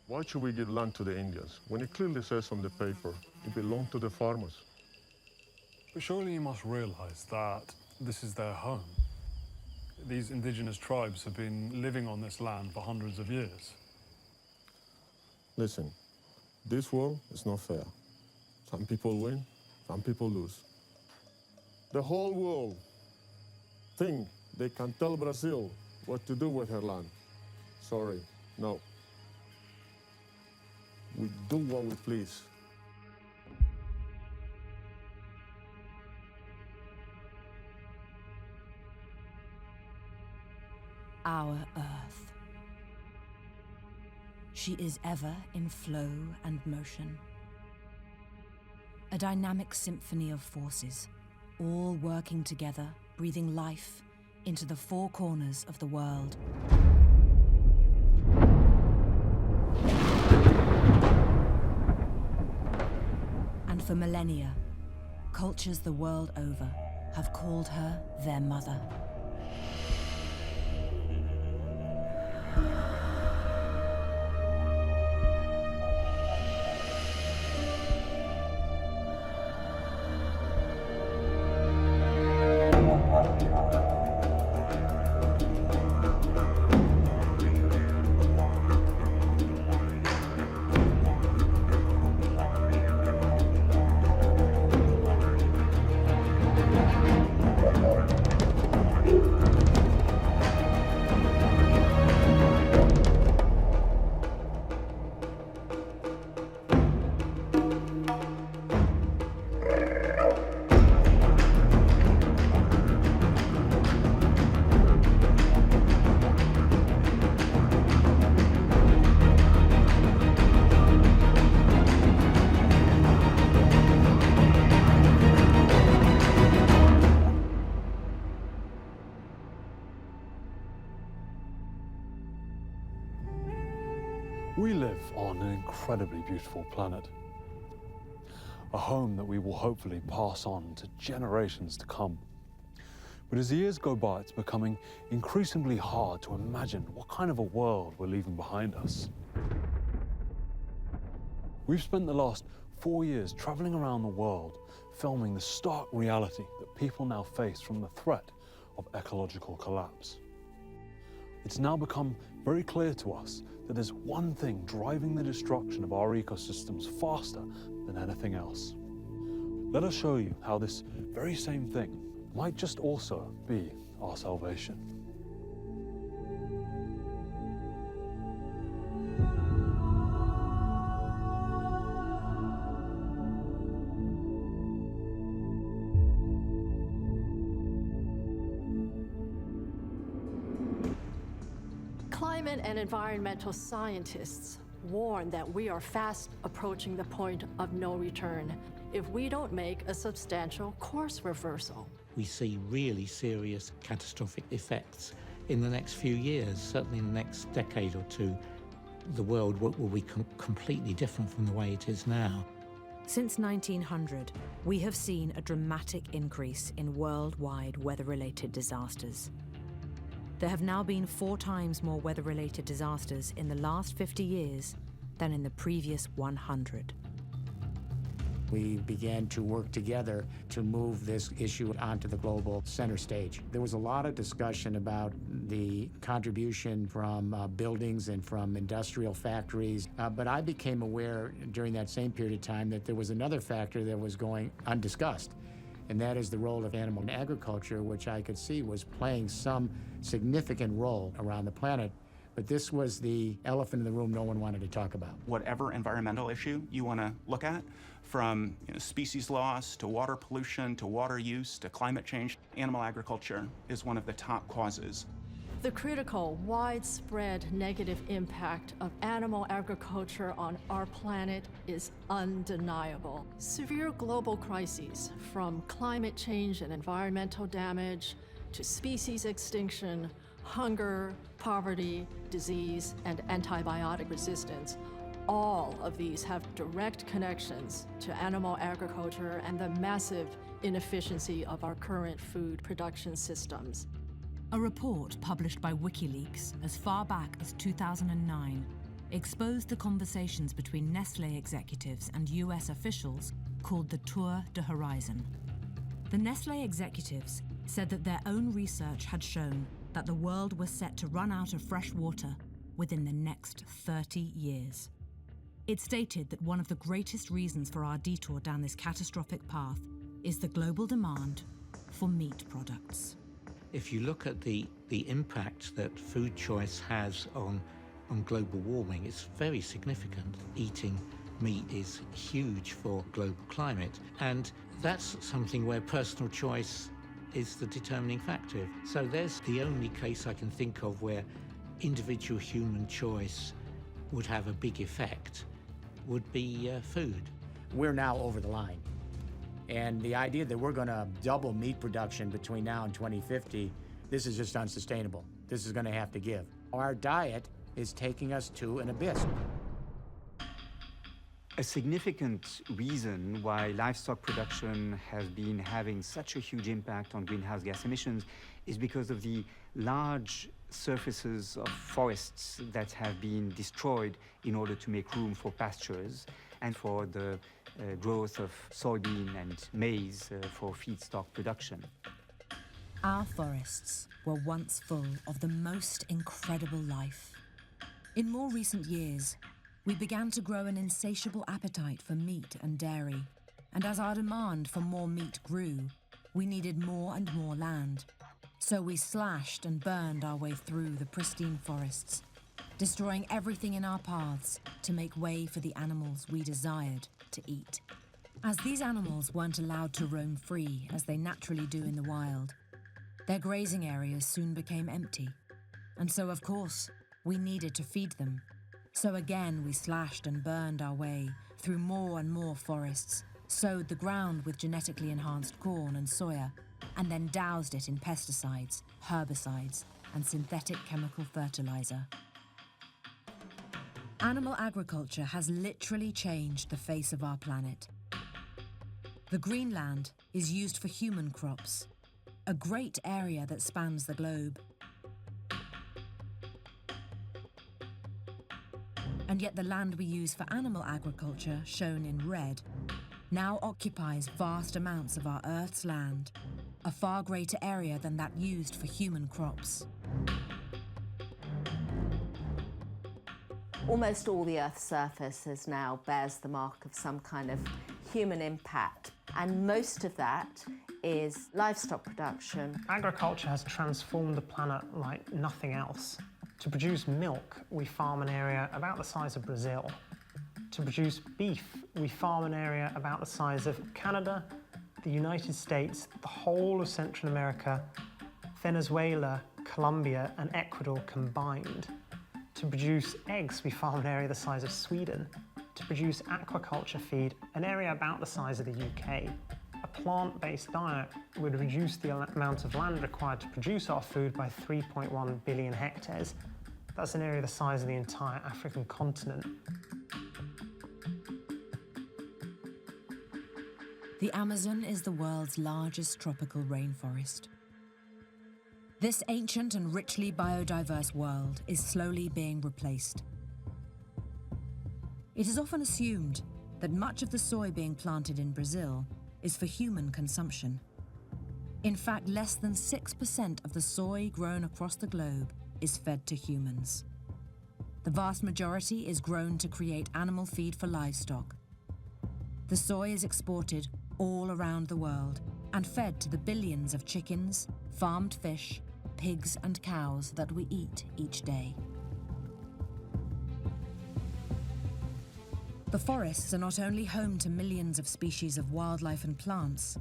Why should we give land to the Indians when it clearly says on the paper it belonged to the farmers? But surely you must realize that this is their home. These indigenous tribes have been living on this land for hundreds of years. Listen, this world is not fair. Some people win, some people lose. The whole world think they can tell Brazil what to do with her land. Sorry, no. We do what we please. Our Earth. She is ever in flow and motion. A dynamic symphony of forces, all working together, breathing life into the four corners of the world. And for millennia, cultures the world over have called her their mother. We live on an incredibly beautiful planet. A home that we will hopefully pass on to generations to come. But as the years go by, it's becoming increasingly hard to imagine what kind of a world we're leaving behind us. We've spent the last 4 years traveling around the world, filming the stark reality that people now face from the threat of ecological collapse. It's now become very clear to us that there's one thing driving the destruction of our ecosystems faster than anything else. Let us show you how this very same thing might just also be our salvation. Climate and environmental scientists warn that we are fast approaching the point of no return if we don't make a substantial course reversal. We see really serious catastrophic effects in the next few years, certainly in the next decade or two. The world will be completely different from the way it is now. Since 1900, we have seen a dramatic increase in worldwide weather-related disasters. There have now been 4 times more weather-related disasters in the last 50 years than in the previous 100. We began to work together to move this issue onto the global center stage. There was a lot of discussion about the contribution from buildings and from industrial factories, but I became aware during that same period of time that there was another factor that was going undiscussed, and that is the role of animal agriculture, which I could see was playing some significant role around the planet. But this was the elephant in the room no one wanted to talk about. Whatever environmental issue you want to look at, from species loss to water pollution to water use to climate change, animal agriculture is one of the top causes. The critical, widespread negative impact of animal agriculture on our planet is undeniable. Severe global crises, from climate change and environmental damage to species extinction, hunger, poverty, disease, and antibiotic resistance, all of these have direct connections to animal agriculture and the massive inefficiency of our current food production systems. A report published by WikiLeaks as far back as 2009 exposed the conversations between Nestlé executives and US officials called the Tour de Horizon. The Nestlé executives said that their own research had shown that the world was set to run out of fresh water within the next 30 years. It stated that one of the greatest reasons for our detour down this catastrophic path is the global demand for meat products. If you look at the impact that food choice has on global warming, it's very significant. Eating meat is huge for global climate, and that's something where personal choice is the determining factor. So there's the only case I can think of where individual human choice would have a big effect would be food. We're now over the line. And the idea that we're going to double meat production between now and 2050, this is just unsustainable. This is going to have to give. Our diet is taking us to an abyss. A significant reason why livestock production has been having such a huge impact on greenhouse gas emissions is because of the large surfaces of forests that have been destroyed in order to make room for pastures and for the growth of soybean and maize for feedstock production. Our forests were once full of the most incredible life. In more recent years, we began to grow an insatiable appetite for meat and dairy, and as our demand for more meat grew, we needed more and more land. So we slashed and burned our way through the pristine forests, destroying everything in our paths to make way for the animals we desired to eat. As these animals weren't allowed to roam free as they naturally do in the wild, their grazing areas soon became empty. And so, of course, we needed to feed them. So again, we slashed and burned our way through more and more forests, sowed the ground with genetically enhanced corn and soya, and then doused it in pesticides, herbicides, and synthetic chemical fertilizer. Animal agriculture has literally changed the face of our planet. The greenland is used for human crops, a great area that spans the globe. And yet the land we use for animal agriculture, shown in red, now occupies vast amounts of our Earth's land, a far greater area than that used for human crops. Almost all the Earth's surface now bears the mark of some kind of human impact, and most of that is livestock production. Agriculture has transformed the planet like nothing else. To produce milk, we farm an area about the size of Brazil. To produce beef, we farm an area about the size of Canada, the United States, the whole of Central America, Venezuela, Colombia, and Ecuador combined. To produce eggs, we farm an area the size of Sweden. To produce aquaculture feed, an area about the size of the UK. A plant-based diet would reduce the amount of land required to produce our food by 3.1 billion hectares. That's an area the size of the entire African continent. The Amazon is the world's largest tropical rainforest. This ancient and richly biodiverse world is slowly being replaced. It is often assumed that much of the soy being planted in Brazil is for human consumption. In fact, less than 6% of the soy grown across the globe is fed to humans. The vast majority is grown to create animal feed for livestock. The soy is exported all around the world and fed to the billions of chickens, farmed fish, pigs and cows that we eat each day. The forests are not only home to millions of species of wildlife and plants,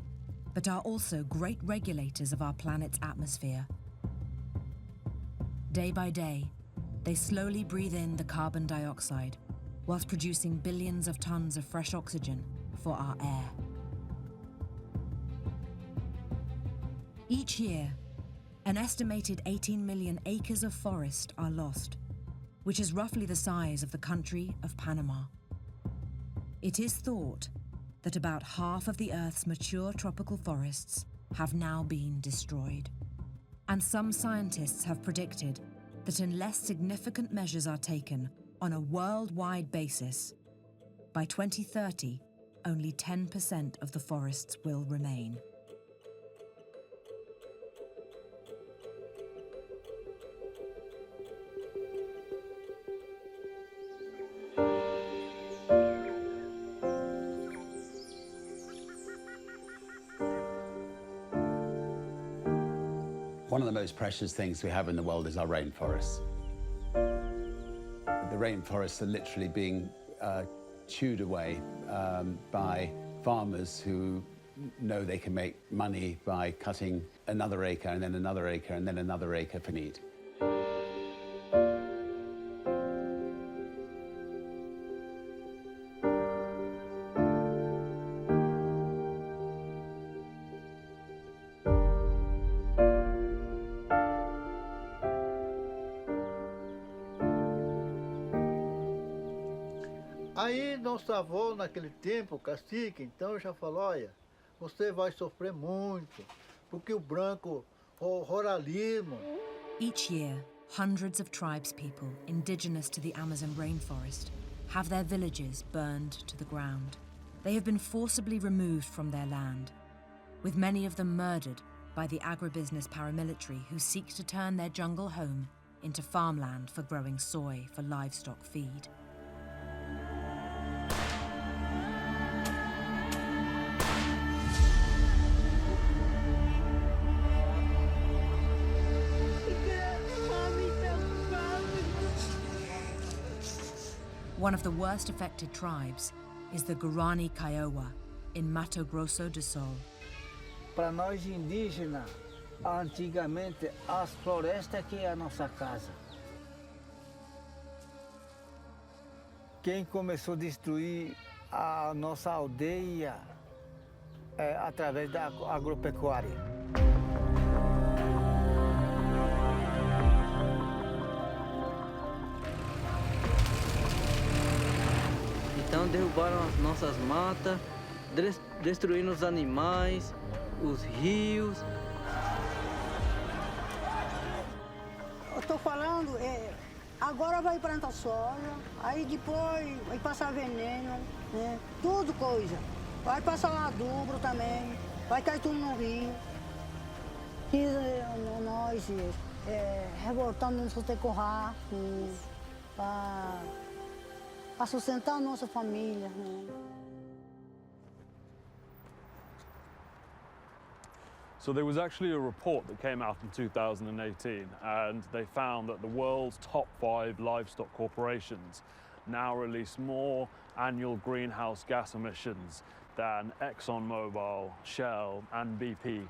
but are also great regulators of our planet's atmosphere. Day by day, they slowly breathe in the carbon dioxide, whilst producing billions of tons of fresh oxygen for our air. Each year, an estimated 18 million acres of forest are lost, which is roughly the size of the country of Panama. It is thought that about half of the Earth's mature tropical forests have now been destroyed. And some scientists have predicted that unless significant measures are taken, On a worldwide basis, by 2030, only 10% of the forests will remain. One of the most precious things we have in the world is our rainforests. The rainforests are literally being chewed away by farmers who know they can make money by cutting another acre and then another acre and then another acre for meat. Aí nosso avô, naquele tempo, cacique, então já falou, olha, você vai sofrer muito, porque o branco, o ruralismo. Each year, hundreds of tribespeople indigenous to the Amazon rainforest have their villages burned to the ground. They have been forcibly removed from their land, with many of them murdered by the agribusiness paramilitary who seek to turn their jungle home into farmland for growing soy for livestock feed. One of the worst affected tribes is the Guarani Kiowa in Mato Grosso do Sul. Para nós indígenas, antigamente as florestas que é a nossa casa. Quem começou a destruir a nossa aldeia é através da agropecuária. Então derrubaram as nossas matas, destruindo os animais, os rios. Eu estou falando, agora vai plantar soja, aí depois vai passar veneno, né? Tudo coisa. Vai passar um adubo também, vai cair tudo no rio. E nós revoltando nos terroir, para sustentar a nossa família. Né? So there was actually a report that came out in 2018, and they found that the world's top 5 livestock corporations now release more annual greenhouse gas emissions than ExxonMobil, Shell, and BP.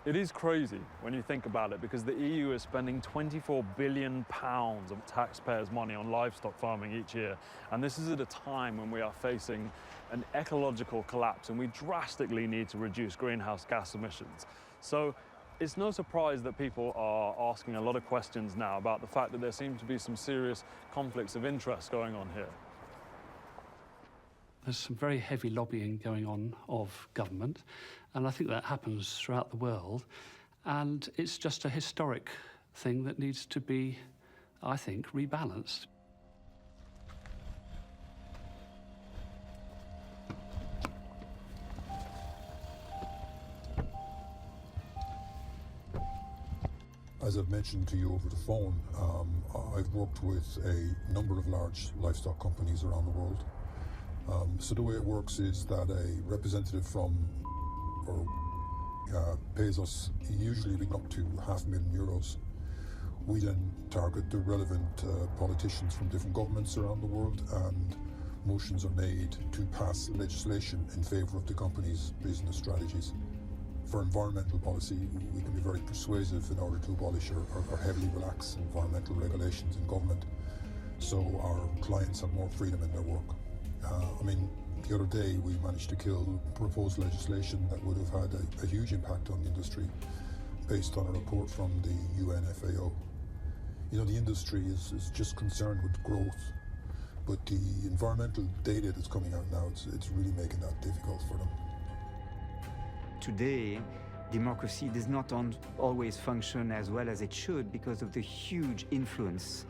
It is crazy when you think about it, because the EU is spending £24 billion of taxpayers' money on livestock farming each year. And this is at a time when we are facing an ecological collapse and we drastically need to reduce greenhouse gas emissions. So it's no surprise that people are asking a lot of questions now about the fact that there seem to be some serious conflicts of interest going on here. There's some very heavy lobbying going on of government, and I think that happens throughout the world. And it's just a historic thing that needs to be, I think, rebalanced. As I've mentioned to you over the phone, I've worked with a number of large livestock companies around the world. So the way it works is that a representative from pays us usually up to €500,000. We then target the relevant politicians from different governments around the world, and motions are made to pass legislation in favour of the company's business strategies. For environmental policy, we can be very persuasive in order to abolish or heavily relax environmental regulations in government, so our clients have more freedom in their work. I mean, the other day we managed to kill proposed legislation that would have had a huge impact on the industry based on a report from the UN FAO. You know, the industry is just concerned with growth, but the environmental data that's coming out now, it's really making that difficult for them. Today, democracy does not always function as well as it should because of the huge influence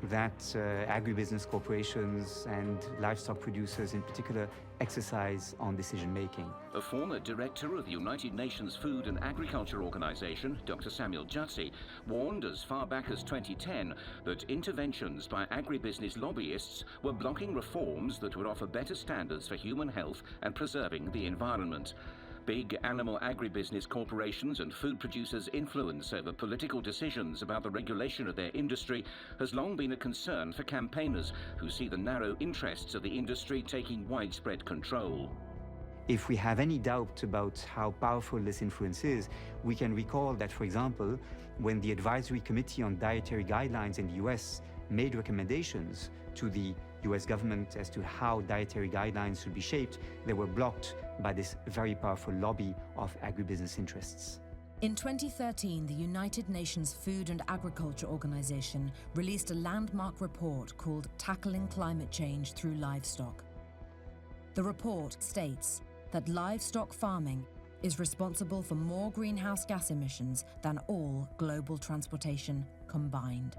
that agribusiness corporations and livestock producers in particular exercise on decision-making. A former director of the United Nations Food and Agriculture Organization, Dr. Samuel Jutzi, warned as far back as 2010 that interventions by agribusiness lobbyists were blocking reforms that would offer better standards for human health and preserving the environment. Big animal agribusiness corporations and food producers' influence over political decisions about the regulation of their industry has long been a concern for campaigners who see the narrow interests of the industry taking widespread control. If we have any doubt about how powerful this influence is, we can recall that, for example, when the Advisory Committee on Dietary Guidelines in the US made recommendations to the US government as to how dietary guidelines should be shaped, they were blocked by this very powerful lobby of agribusiness interests. In 2013, the United Nations Food and Agriculture Organization released a landmark report called Tackling Climate Change Through Livestock. The report states that livestock farming is responsible for more greenhouse gas emissions than all global transportation combined.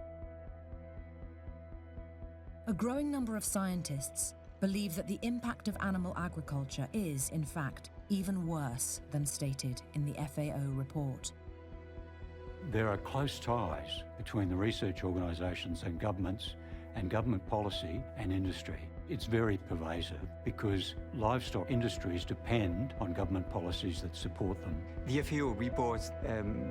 A growing number of scientists believe that the impact of animal agriculture is, in fact, even worse than stated in the FAO report. There are close ties between the research organisations and government policy and industry. It's very pervasive because livestock industries depend on government policies that support them. The FAO report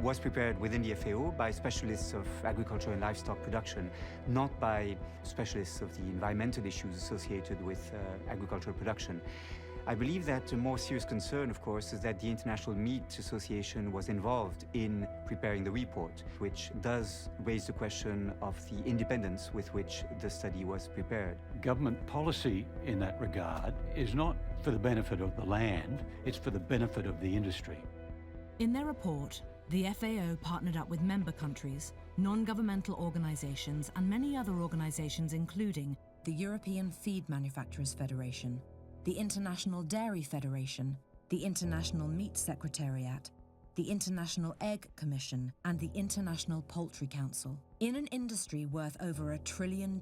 was prepared within the FAO by specialists of agriculture and livestock production, not by specialists of the environmental issues associated with agricultural production. I believe that a more serious concern, of course, is that the International Meat Association was involved in preparing the report, which does raise the question of the independence with which the study was prepared. Government policy in that regard is not for the benefit of the land, it's for the benefit of the industry. In their report, the FAO partnered up with member countries, non-governmental organisations and many other organisations including the European Feed Manufacturers Federation, the International Dairy Federation, the International Meat Secretariat, the International Egg Commission, and the International Poultry Council. In an industry worth over $1 trillion,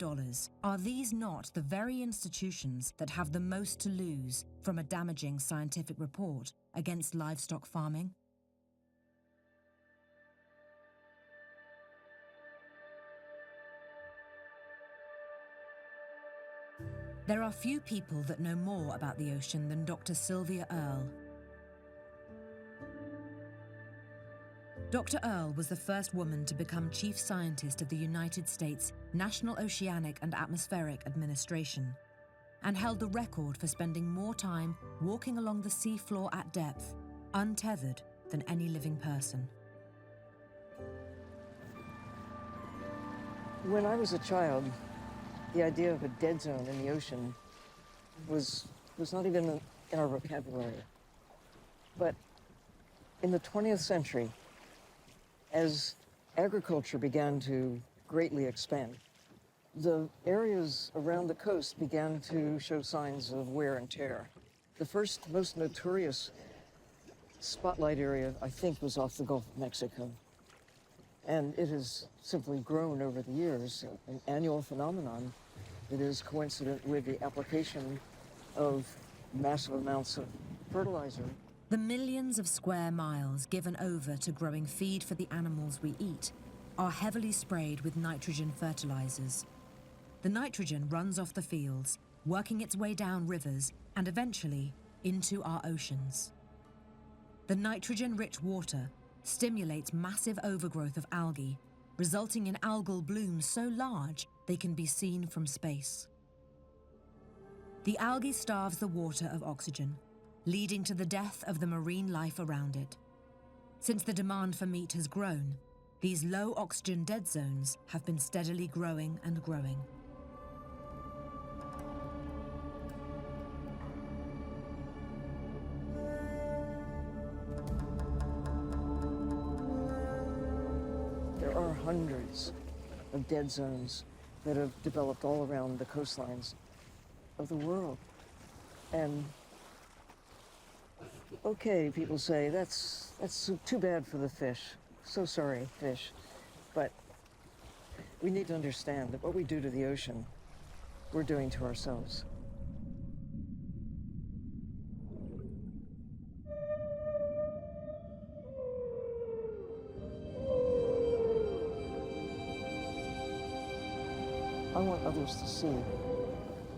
are these not the very institutions that have the most to lose from a damaging scientific report against livestock farming? There are few people that know more about the ocean than Dr. Sylvia Earle. Dr. Earle was the first woman to become chief scientist of the United States National Oceanic and Atmospheric Administration, and held the record for spending more time walking along the seafloor at depth, untethered, than any living person. When I was a child, the idea of a dead zone in the ocean was not even in our vocabulary. But in the 20th century, as agriculture began to greatly expand, the areas around the coast began to show signs of wear and tear. The first, most notorious spotlight area, I think, was off the Gulf of Mexico. And it has simply grown over the years, an annual phenomenon that is coincident with the application of massive amounts of fertilizer. The millions of square miles given over to growing feed for the animals we eat are heavily sprayed with nitrogen fertilizers. The nitrogen runs off the fields, working its way down rivers and eventually into our oceans. The nitrogen-rich water stimulates massive overgrowth of algae, resulting in algal blooms so large they can be seen from space. The algae starves the water of oxygen, leading to the death of the marine life around it. Since the demand for meat has grown, these low-oxygen dead zones have been steadily growing and growing. There are hundreds of dead zones that have developed all around the coastlines of the world. And okay, people say, that's too bad for the fish. So sorry, fish. But We need to understand that what we do to the ocean, we're doing to ourselves. I want others to see,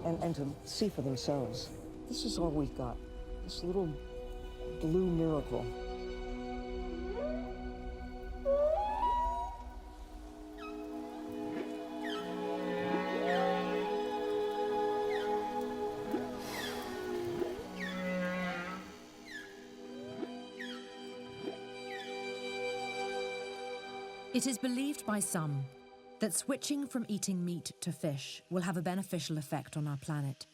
and to see for themselves. This is all we've got, this little blue miracle. It is believed by some that switching from eating meat to fish will have a beneficial effect on our planet.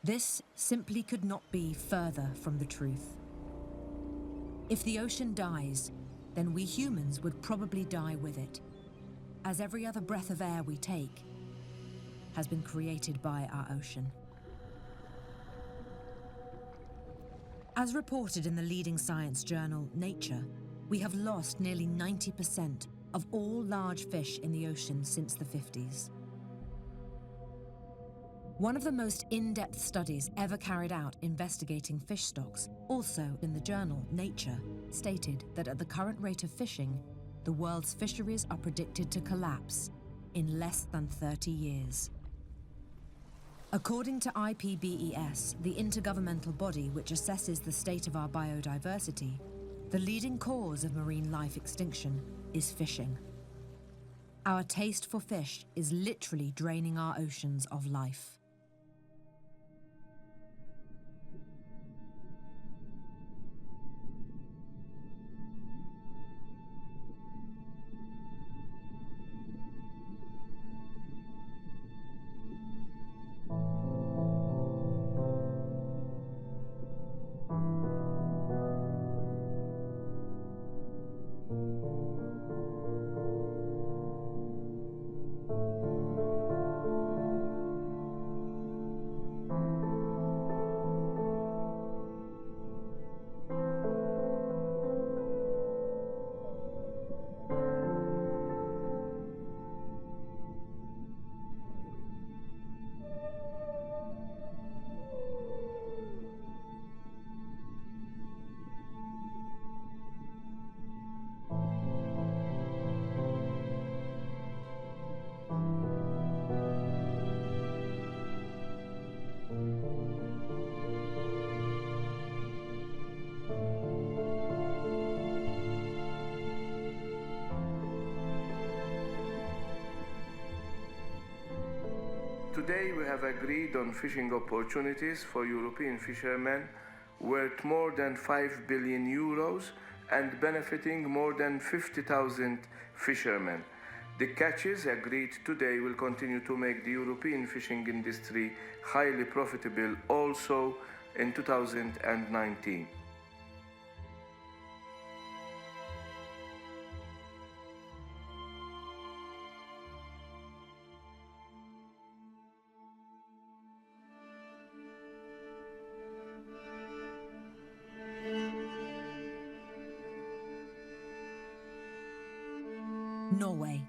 This simply could not be further from the truth. If the ocean dies, then we humans would probably die with it, as every other breath of air we take has been created by our ocean. As reported in the leading science journal, Nature, we have lost nearly 90% of all large fish in the ocean since the 50s. One of the most in-depth studies ever carried out investigating fish stocks, also in the journal Nature, stated that at the current rate of fishing, the world's fisheries are predicted to collapse in less than 30 years. According to IPBES, the intergovernmental body which assesses the state of our biodiversity, the leading cause of marine life extinction is fishing. Our taste for fish is literally draining our oceans of life. Today we have agreed on fishing opportunities for European fishermen worth more than 5 billion euros and benefiting more than 50,000 fishermen. The catches agreed today will continue to make the European fishing industry highly profitable also in 2019. Norway,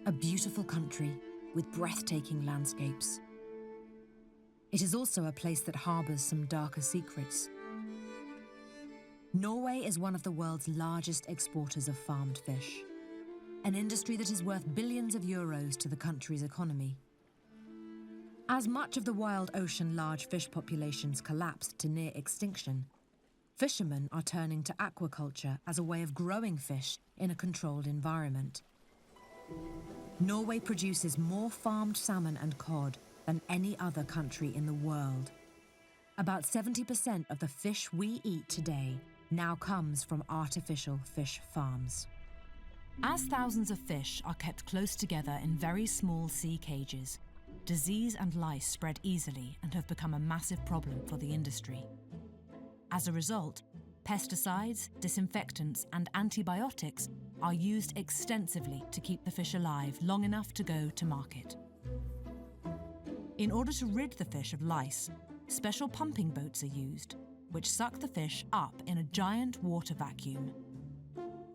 a beautiful country with breathtaking landscapes. It is also a place that harbors some darker secrets. Norway is one of the world's largest exporters of farmed fish, an industry that is worth billions of euros to the country's economy. As much of the wild ocean large fish populations collapsed to near extinction, fishermen are turning to aquaculture as a way of growing fish in a controlled environment. Norway produces more farmed salmon and cod than any other country in the world. About 70% of the fish we eat today now comes from artificial fish farms. As thousands of fish are kept close together in very small sea cages, disease and lice spread easily and have become a massive problem for the industry. As a result, pesticides, disinfectants, and antibiotics are used extensively to keep the fish alive long enough to go to market. In order to rid the fish of lice, special pumping boats are used, which suck the fish up in a giant water vacuum.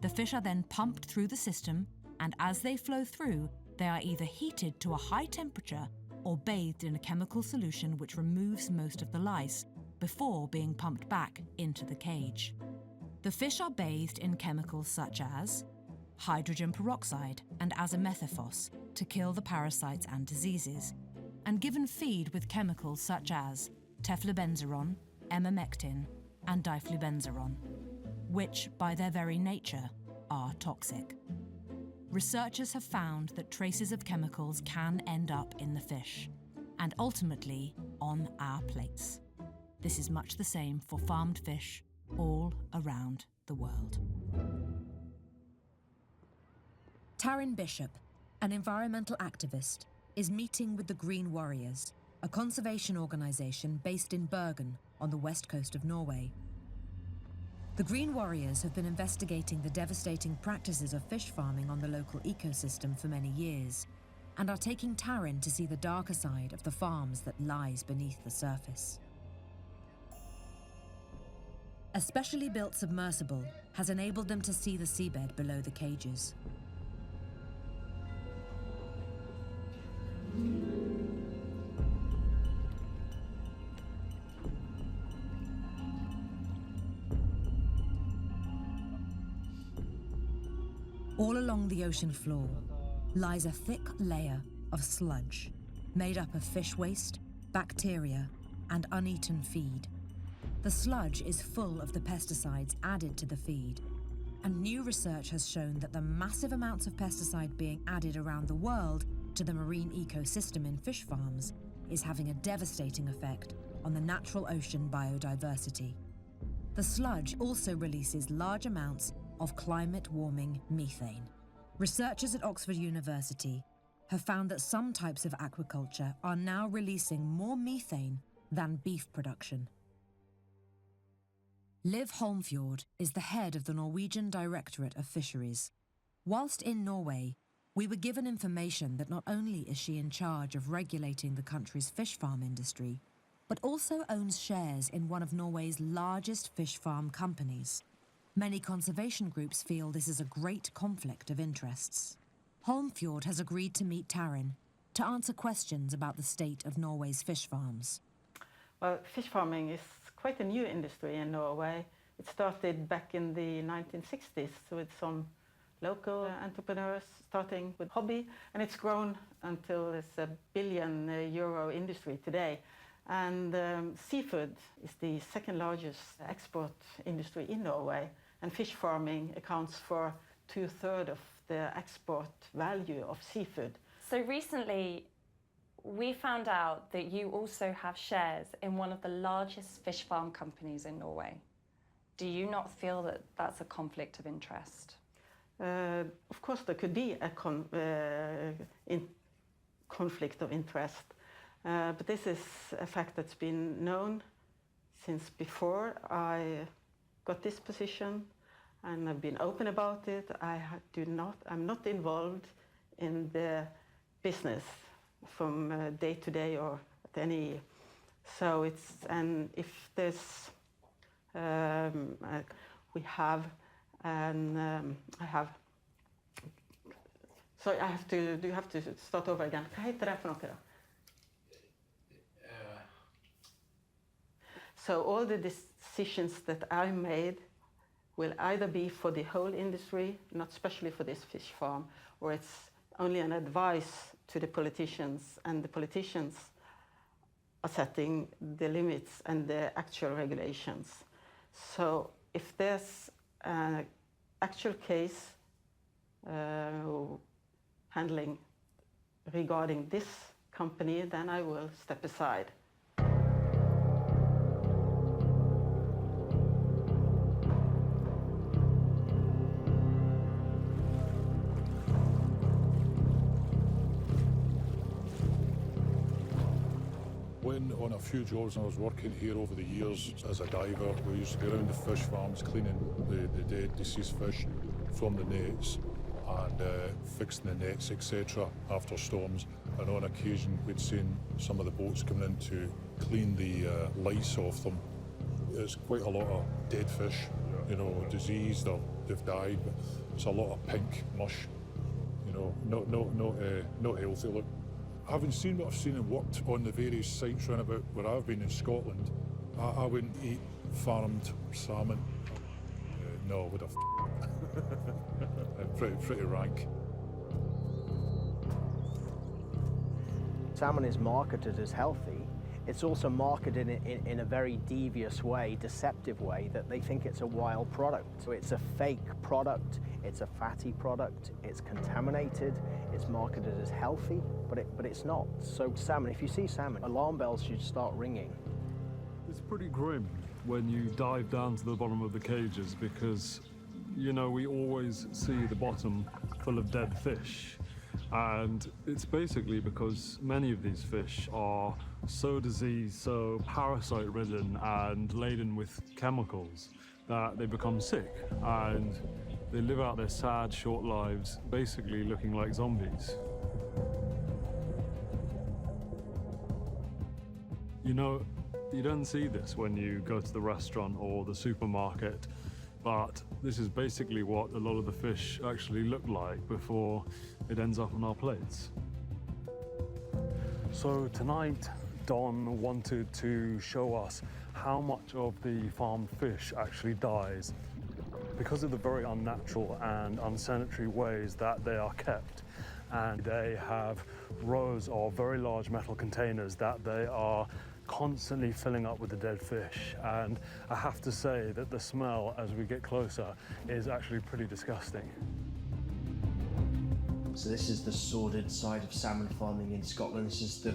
The fish are then pumped through the system, and as they flow through, they are either heated to a high temperature or bathed in a chemical solution which removes most of the lice before being pumped back into the cage. The fish are bathed in chemicals such as hydrogen peroxide and azamethophos to kill the parasites and diseases, and given feed with chemicals such as teflubenzuron, emamectin, and diflubenzuron, which, by their very nature, are toxic. Researchers have found that traces of chemicals can end up in the fish, and ultimately on our plates. This is much the same for farmed fish all around the world. Taryn Bishop, an environmental activist, is meeting with the Green Warriors, a conservation organisation based in Bergen on the west coast of Norway. The Green Warriors have been investigating the devastating practices of fish farming on the local ecosystem for many years, and are taking Taryn to see the darker side of the farms that lies beneath the surface. A specially built submersible has enabled them to see the seabed below the cages. All along the ocean floor lies a thick layer of sludge made up of fish waste, bacteria, and uneaten feed. The sludge is full of the pesticides added to the feed, and new research has shown that the massive amounts of pesticide being added around the world to the marine ecosystem in fish farms is having a devastating effect on the natural ocean biodiversity. The sludge also releases large amounts of climate-warming methane. Researchers at Oxford University have found that some types of aquaculture are now releasing more methane than beef production. Liv Holmfjord is the head of the Norwegian Directorate of Fisheries. Whilst in Norway, we were given information that not only is she in charge of regulating the country's fish farm industry, but also owns shares in one of Norway's largest fish farm companies. Many conservation groups feel this is a great conflict of interests. Holmfjord has agreed to meet Taryn to answer questions about the state of Norway's fish farms. Well, fish farming is quite a new industry in Norway. It started back in the 1960s with some local entrepreneurs starting with hobby, and it's grown until it's a billion euro industry today. And seafood is the second largest export industry in Norway, and fish farming accounts for 2/3 of the export value of seafood. So recently, we found out that you also have shares in one of the largest fish farm companies in Norway. Do you not feel that that's a conflict of interest? Of course, there could be a conflict of interest, but this is a fact that's been known since before I got this position, and I've been open about it. I'm not involved in the business from day to day or at any. So and if there's, we have, and I have. Sorry, do you have to start over again? Hva heter det for noe da? So all the decisions that I made will either be for the whole industry, not especially for this fish farm, or it's only an advice to the politicians, and the politicians are setting the limits and the actual regulations. So if there's an actual case handling regarding this company, then I will step aside. When on a few jobs I was working here over the years as a diver, we used to be around the fish farms cleaning the dead, deceased fish from the nets and fixing the nets, etc. after storms. And on occasion we'd seen some of the boats coming in to clean the lice off them. There's quite a lot of dead fish, you know, diseased or they've died, but it's a lot of pink mush, you know, not healthy. Look, having seen what I've seen and worked on the various sites round about where I've been in Scotland, I wouldn't eat farmed salmon. No, I would have. Pretty rank. Salmon is marketed as healthy. It's also marketed in a very devious way, deceptive way, that they think it's a wild product. So it's a fake product, it's a fatty product, it's contaminated, it's marketed as healthy, but it's not. So salmon, if you see salmon, alarm bells should start ringing. It's pretty grim when you dive down to the bottom of the cages because, you know, we always see the bottom full of dead fish. And it's basically because many of these fish are so diseased, so parasite-ridden and laden with chemicals that they become sick and they live out their sad, short lives basically looking like zombies. You know, you don't see this when you go to the restaurant or the supermarket, but this is basically what a lot of the fish actually look like before it ends up on our plates. So tonight, Don wanted to show us how much of the farmed fish actually dies because of the very unnatural and unsanitary ways that they are kept. And they have rows of very large metal containers that they are constantly filling up with the dead fish. And I have to say that the smell as we get closer is actually pretty disgusting. So this is the sordid side of salmon farming in Scotland. This is the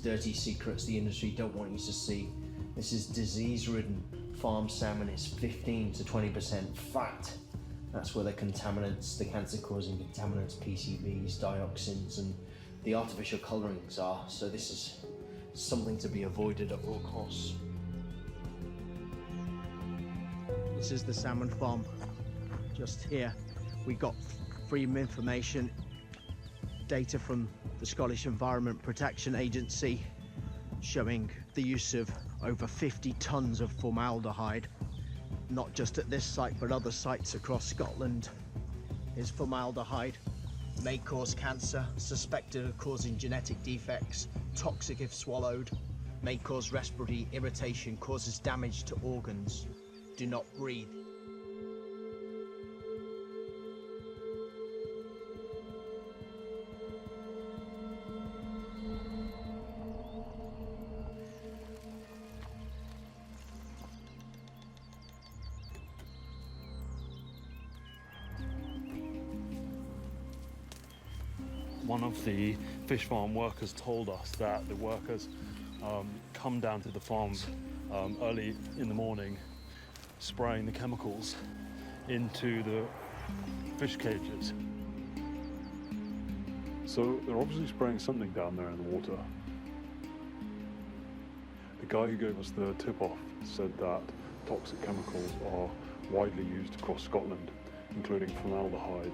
dirty secrets the industry don't want you to see. This is disease-ridden farmed salmon. It's 15 to 20% fat. That's where the contaminants, the cancer-causing contaminants, PCBs, dioxins, and the artificial colorings are. So this is something to be avoided at all costs. This is the salmon farm just here. We got freedom information, data from the Scottish Environment Protection Agency showing the use of over 50 tons of formaldehyde, not just at this site but other sites across Scotland. Is formaldehyde may cause cancer, suspected of causing genetic defects, toxic if swallowed, may cause respiratory irritation, causes damage to organs. Do not breathe. One of the fish farm workers told us that the workers come down to the farm early in the morning, spraying the chemicals into the fish cages. So they're obviously spraying something down there in the water. The guy who gave us the tip-off said that toxic chemicals are widely used across Scotland, including formaldehyde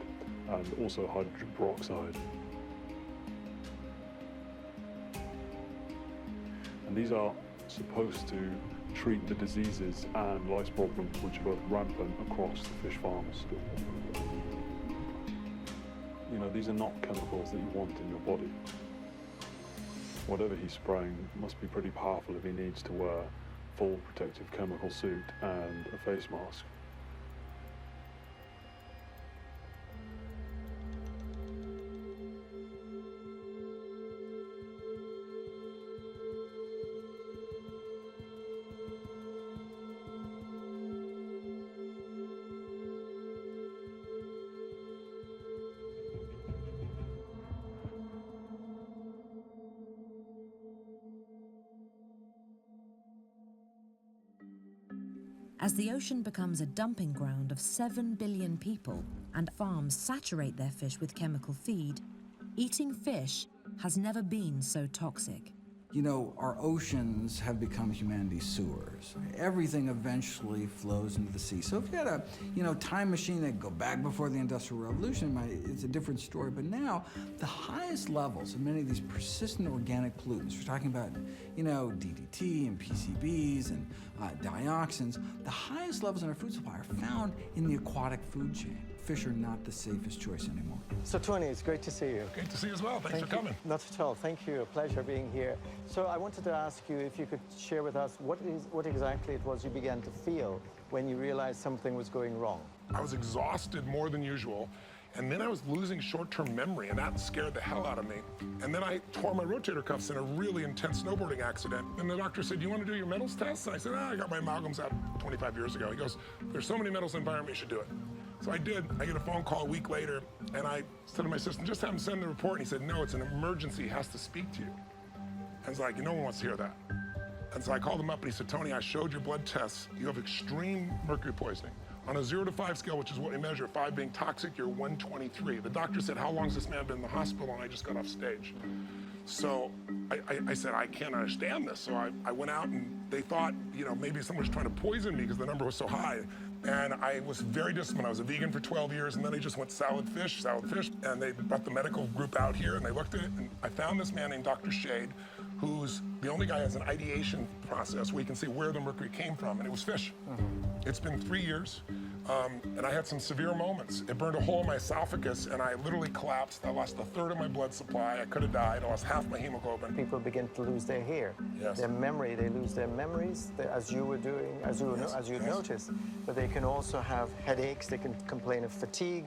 and also hydrogen peroxide. And these are supposed to treat the diseases and lice problems which are both rampant across the fish farms. You know, these are not chemicals that you want in your body. Whatever he's spraying must be pretty powerful if he needs to wear a full protective chemical suit and a face mask. As the ocean becomes a dumping ground of 7 billion people and farms saturate their fish with chemical feed, eating fish has never been so toxic. You know, our oceans have become humanity's sewers. Everything eventually flows into the sea. So if you had a, time machine that could go back before the Industrial Revolution, it's a different story. But now, the highest levels of many of these persistent organic pollutants, we're talking about, DDT and PCBs and dioxins, the highest levels in our food supply are found in the aquatic food chain. fish are not the safest choice anymore. So Tony, it's great to see you. Great to see you as well. Thanks for coming. Not at all. Thank you. A pleasure being here. So I wanted to ask you if you could share with us what exactly it was you began to feel when you realized something was going wrong. I was exhausted more than usual. And then I was losing short-term memory, and that scared the hell out of me. And then I tore my rotator cuffs in a really intense snowboarding accident. And the doctor said, "Do you want to do your metals test?" And I said, "I got my amalgams out 25 years ago." He goes, "There's so many metals in the environment, you should do it." So I did. I get a phone call a week later, and I said to my assistant, "Just have him send the report." And he said, "No, it's an emergency. He has to speak to you." And I was like, "No one wants to hear that." And so I called him up, and he said, "Tony, I showed your blood tests. You have extreme mercury poisoning. On a 0 to 5 scale, which is what we measure, 5 being toxic, you're 123. The doctor said, how long has this man been in the hospital? And I just got off stage. So I said, I can't understand this. So I went out, and they thought, maybe someone was trying to poison me because the number was so high. And I was very disciplined. I was a vegan for 12 years, and then I just went salad, fish. And they brought the medical group out here, and they looked at it, and I found this man named Dr. Shade, who's the only guy who has an ideation process where you can see where the mercury came from, and it was fish. It's been 3 years, and I had some severe moments. It burned a hole in my esophagus, and I literally collapsed. I lost a third of my blood supply. I could have died. I lost half my hemoglobin. People begin to lose their hair, their memory. They lose their memories, as you were doing, as you noticed. But they can also have headaches. They can complain of fatigue.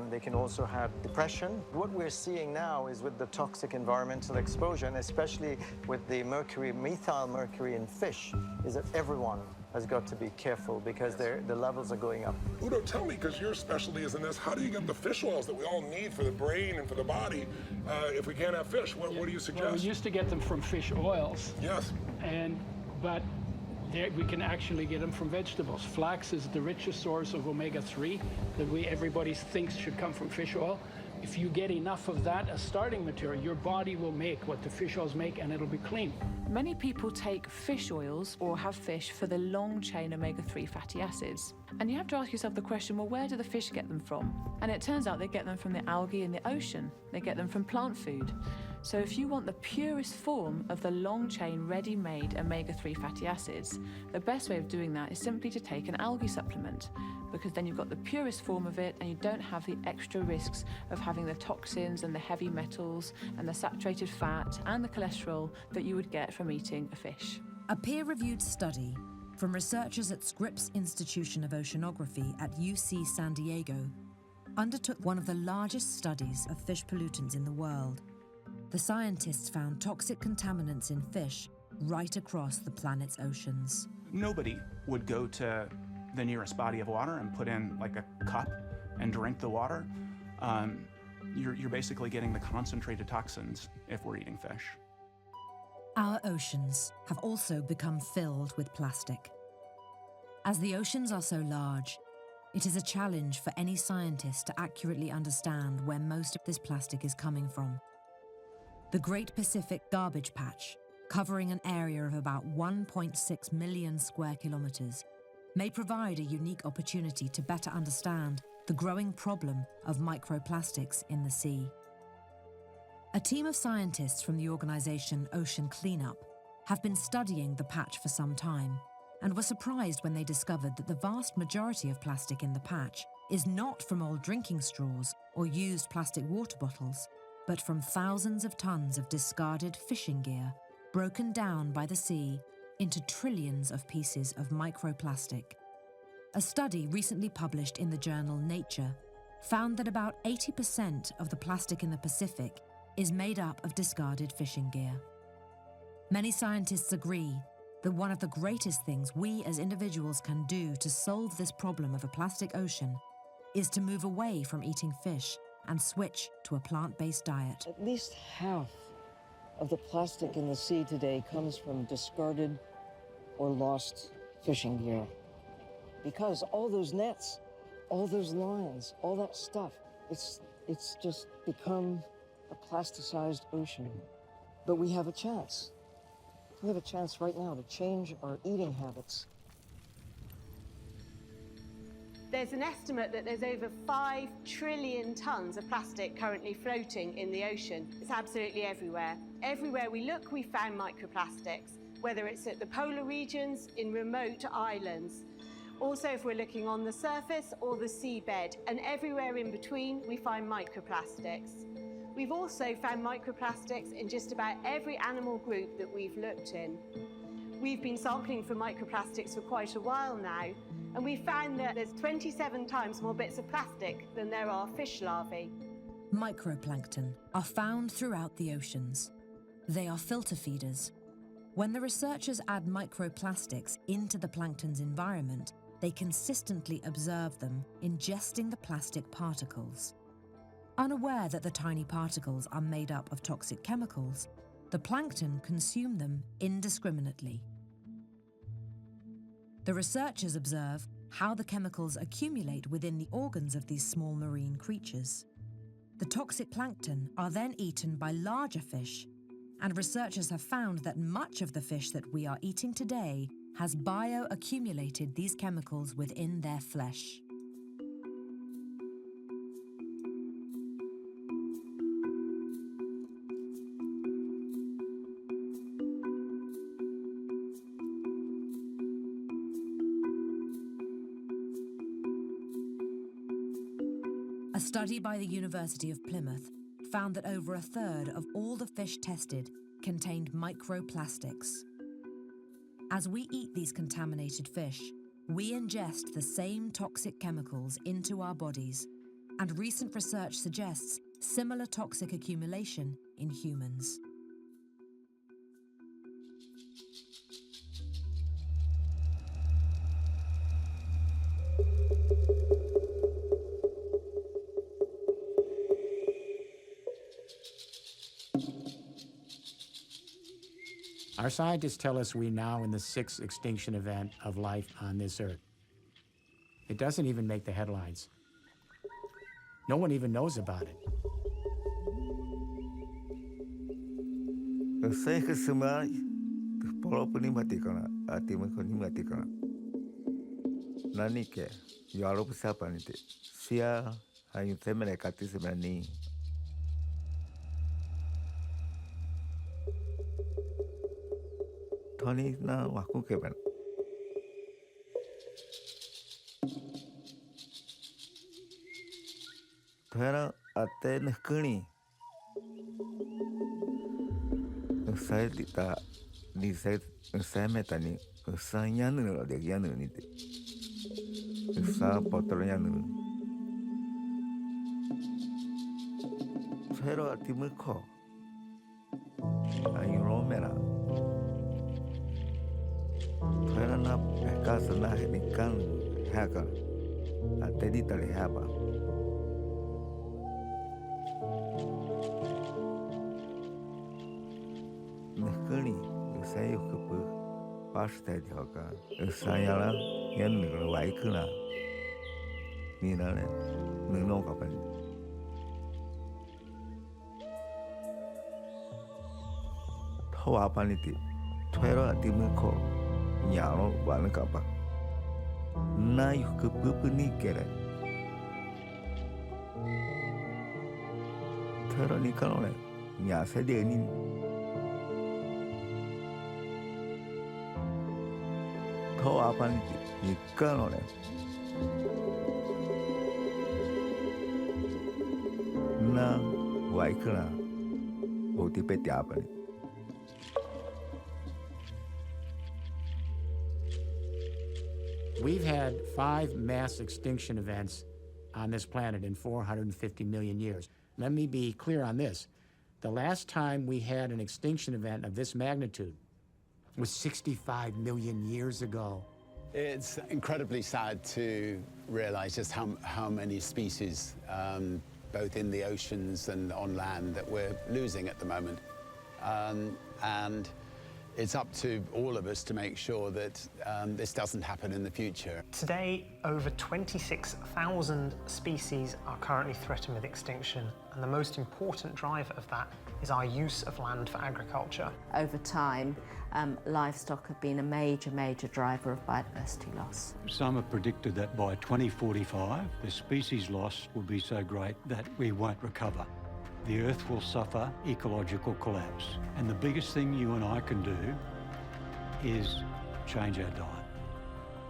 They can also have depression. What we're seeing now is with the toxic environmental exposure, and especially with the mercury, methyl mercury in fish, is that everyone has got to be careful because the levels are going up. Udo, tell me, because your specialty is in this, how do you get the fish oils that we all need for the brain and for the body if we can't have fish? What do you suggest? Well, we used to get them from fish oils. Yes. But we can actually get them from vegetables. Flax is the richest source of omega-3 that everybody thinks should come from fish oil. If you get enough of that as starting material, your body will make what the fish oils make, and it'll be clean. Many people take fish oils or have fish for the long-chain omega-3 fatty acids. And you have to ask yourself the question, well, where do the fish get them from? And it turns out they get them from the algae in the ocean. They get them from plant food. So if you want the purest form of the long-chain, ready-made omega-3 fatty acids, the best way of doing that is simply to take an algae supplement, because then you've got the purest form of it and you don't have the extra risks of having the toxins and the heavy metals and the saturated fat and the cholesterol that you would get from eating a fish. A peer-reviewed study from researchers at Scripps Institution of Oceanography at UC San Diego undertook one of the largest studies of fish pollutants in the world. The scientists found toxic contaminants in fish right across the planet's oceans. Nobody would go to the nearest body of water and put in like a cup and drink the water. You're basically getting the concentrated toxins if we're eating fish. Our oceans have also become filled with plastic. As the oceans are so large, it is a challenge for any scientist to accurately understand where most of this plastic is coming from. The Great Pacific Garbage Patch, covering an area of about 1.6 million square kilometers, may provide a unique opportunity to better understand the growing problem of microplastics in the sea. A team of scientists from the organization Ocean Cleanup have been studying the patch for some time and were surprised when they discovered that the vast majority of plastic in the patch is not from old drinking straws or used plastic water bottles, but from thousands of tons of discarded fishing gear broken down by the sea into trillions of pieces of microplastic. A study recently published in the journal Nature found that about 80% of the plastic in the Pacific is made up of discarded fishing gear. Many scientists agree that one of the greatest things we as individuals can do to solve this problem of a plastic ocean is to move away from eating fish and switch to a plant-based diet. At least half of the plastic in the sea today comes from discarded or lost fishing gear. Because all those nets, all those lines, all that stuff, it's just become a plasticized ocean. But we have a chance. We have a chance right now to change our eating habits. There's an estimate that there's over 5 trillion tons of plastic currently floating in the ocean. It's absolutely everywhere. Everywhere we look, we found microplastics, whether it's at the polar regions, in remote islands. Also, if we're looking on the surface or the seabed, and everywhere in between, we find microplastics. We've also found microplastics in just about every animal group that we've looked in. We've been sampling for microplastics for quite a while now, and we found that there's 27 times more bits of plastic than there are fish larvae. Microplankton are found throughout the oceans. They are filter feeders. When the researchers add microplastics into the plankton's environment, they consistently observe them ingesting the plastic particles. Unaware that the tiny particles are made up of toxic chemicals, the plankton consume them indiscriminately. The researchers observe how the chemicals accumulate within the organs of these small marine creatures. The toxic plankton are then eaten by larger fish, and researchers have found that much of the fish that we are eating today has bioaccumulated these chemicals within their flesh. A study by the University of Plymouth found that over a third of all the fish tested contained microplastics. As we eat these contaminated fish, we ingest the same toxic chemicals into our bodies, and recent research suggests similar toxic accumulation in humans. Our scientists tell us we're now in the 6th extinction event of life on this Earth. It doesn't even make the headlines. No one even knows about it. Saya semua walaupun ni mati kana, hati mereka ni mati kana. Nani ke? Yo alo siapa ni? Sia hanya temen kati sebenarnya. Tony na waku ke ban. Thera ate nekuni. Saya tidak di saya metani. Saya nunu ada yang nunu ni. Saya potolnya nunu. Thera ati mereka. Ayo romera. Thera na pekas na henikan haka. Ate di tali haba. Nekuni saya kepe pasti dihaga. Saya lah yang negara baik lah. Ni nane neno kapan? Tahu apa ni ti? Thera ati mereka. Nyalo balik apa? Naik ke ni kira. Thera ni kalau le, nyasa dia ni. Tahu apa ni kalau le? Na, baik lah. Bukti peti apa ni? We've had 5 mass extinction events on this planet in 450 million years. Let me be clear on this. The last time we had an extinction event of this magnitude was 65 million years ago. It's incredibly sad to realize just how many species, both in the oceans and on land, that we're losing at the moment. And it's up to all of us to make sure that this doesn't happen in the future. Today, over 26,000 species are currently threatened with extinction, and the most important driver of that is our use of land for agriculture. Over time, livestock have been a major driver of biodiversity loss. Some have predicted that by 2045, the species loss will be so great that we won't recover. The Earth will suffer ecological collapse. And the biggest thing you and I can do is change our diet.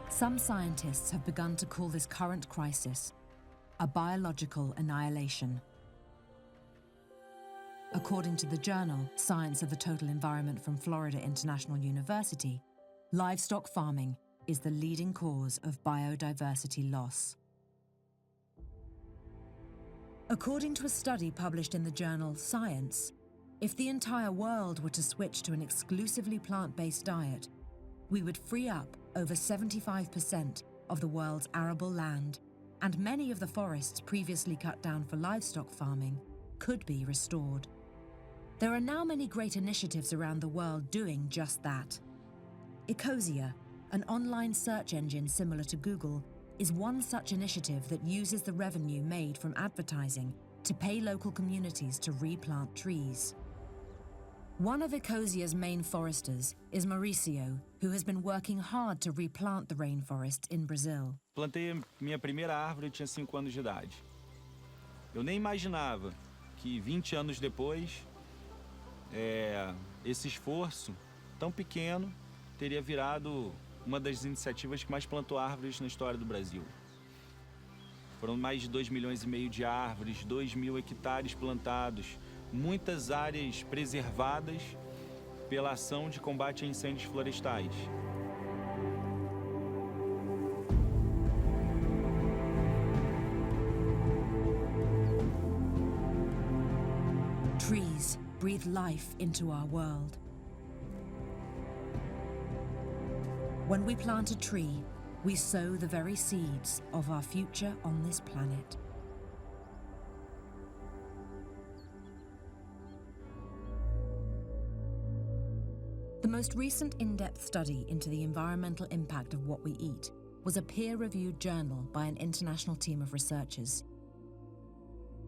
Some scientists have begun to call this current crisis a biological annihilation. According to the journal Science of the Total Environment from Florida International University, livestock farming is the leading cause of biodiversity loss. According to a study published in the journal Science, if the entire world were to switch to an exclusively plant-based diet, we would free up over 75% of the world's arable land, and many of the forests previously cut down for livestock farming could be restored. There are now many great initiatives around the world doing just that. Ecosia, an online search engine similar to Google, is one such initiative that uses the revenue made from advertising to pay local communities to replant trees. One of Ecosia's main foresters is Mauricio, who has been working hard to replant the rainforest in Brazil. Plantei minha primeira árvore, eu tinha 5 anos de idade. Eu nem imaginava que 20 anos depois, esse esforço tão pequeno teria virado uma das iniciativas que mais plantou árvores na história do Brasil. Foram mais de 2,5 milhões de árvores, 2.000 hectares plantados, muitas áreas preservadas pela ação de combate a incêndios florestais. Trees breathe life into our world. When we plant a tree, we sow the very seeds of our future on this planet. The most recent in-depth study into the environmental impact of what we eat was a peer-reviewed journal by an international team of researchers.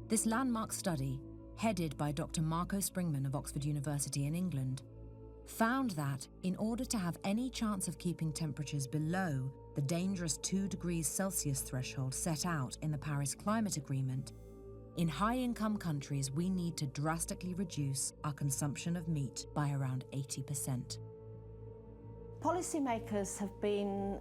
This landmark study, headed by Dr. Marco Springman of Oxford University in England, found that in order to have any chance of keeping temperatures below the dangerous 2 degrees Celsius threshold set out in the Paris Climate Agreement, in high-income countries we need to drastically reduce our consumption of meat by around 80%. Policymakers have been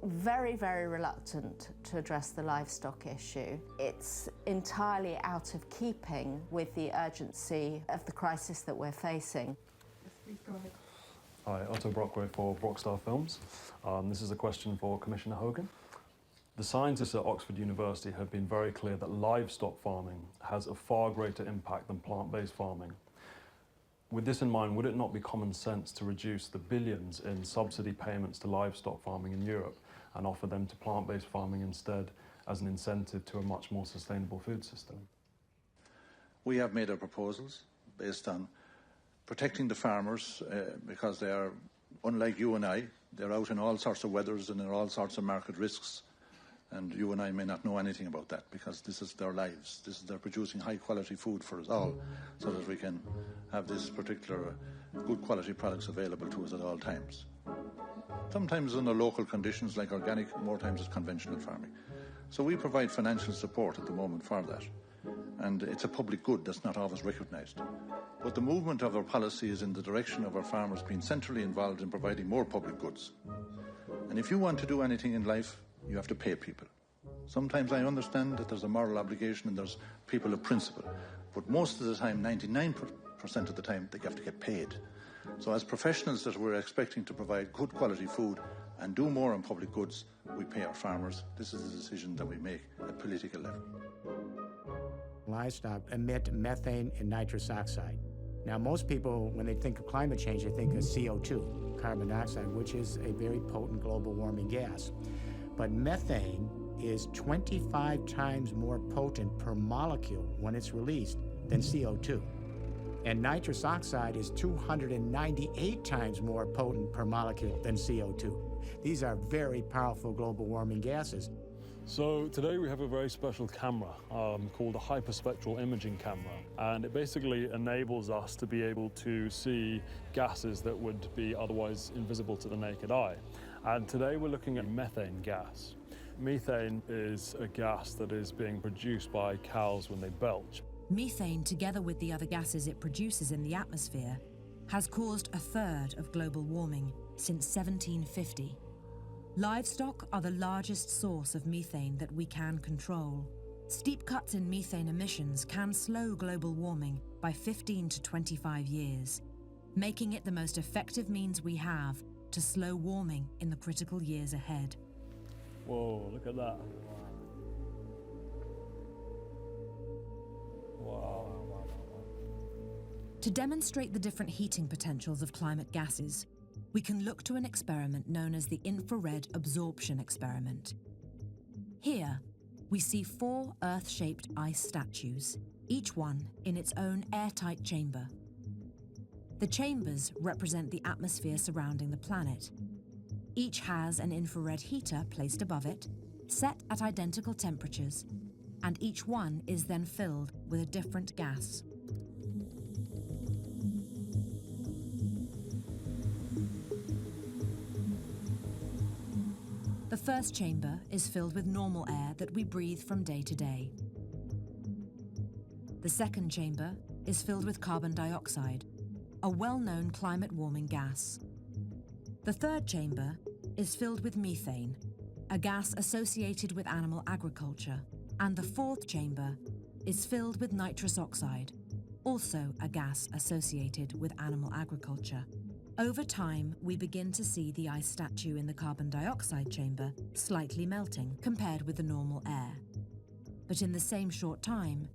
very, very reluctant to address the livestock issue. It's entirely out of keeping with the urgency of the crisis that we're facing. Hi, Otto Brockway for Brockstar Films. This is a question for Commissioner Hogan. The scientists at Oxford University have been very clear that livestock farming has a far greater impact than plant-based farming. With this in mind, would it not be common sense to reduce the billions in subsidy payments to livestock farming in Europe and offer them to plant-based farming instead as an incentive to a much more sustainable food system? We have made our proposals based on protecting the farmers because they are, unlike you and I, they're out in all sorts of weathers and in all sorts of market risks. And you and I may not know anything about that because this is their lives. They're producing high quality food for us all so that we can have this particular good quality products available to us at all times. Sometimes under local conditions like organic, more times it's conventional farming. So we provide financial support at the moment for that. And it's a public good that's not always recognised. But the movement of our policy is in the direction of our farmers being centrally involved in providing more public goods. And if you want to do anything in life, you have to pay people. Sometimes I understand that there's a moral obligation and there's people of principle. But most of the time, 99% of the time, they have to get paid. So as professionals that we're expecting to provide good quality food and do more on public goods, we pay our farmers. This is a decision that we make at political level. Livestock emit methane and nitrous oxide. Now, most people, when they think of climate change, they think of CO2, carbon dioxide, which is a very potent global warming gas. But methane is 25 times more potent per molecule when it's released than CO2. And nitrous oxide is 298 times more potent per molecule than CO2. These are very powerful global warming gases. So today we have a very special camera called a hyperspectral imaging camera, and it basically enables us to be able to see gases that would be otherwise invisible to the naked eye. And today we're looking at methane gas. Methane is a gas that is being produced by cows when they belch. Methane, together with the other gases it produces in the atmosphere, has caused a third of global warming since 1750. Livestock are the largest source of methane that we can control. Steep cuts in methane emissions can slow global warming by 15 to 25 years, making it the most effective means we have to slow warming in the critical years ahead. Whoa, look at that. Wow. To demonstrate the different heating potentials of climate gases, we can look to an experiment known as the infrared absorption experiment. Here, we see 4 Earth-shaped ice statues, each one in its own airtight chamber. The chambers represent the atmosphere surrounding the planet. Each has an infrared heater placed above it, set at identical temperatures, and each one is then filled with a different gas. The first chamber is filled with normal air that we breathe from day to day. The second chamber is filled with carbon dioxide, a well-known climate-warming gas. The third chamber is filled with methane, a gas associated with animal agriculture, and the fourth chamber is filled with nitrous oxide, also a gas associated with animal agriculture. Over time, we begin to see the ice statue in the carbon dioxide chamber slightly melting compared with the normal air. But in the same short time,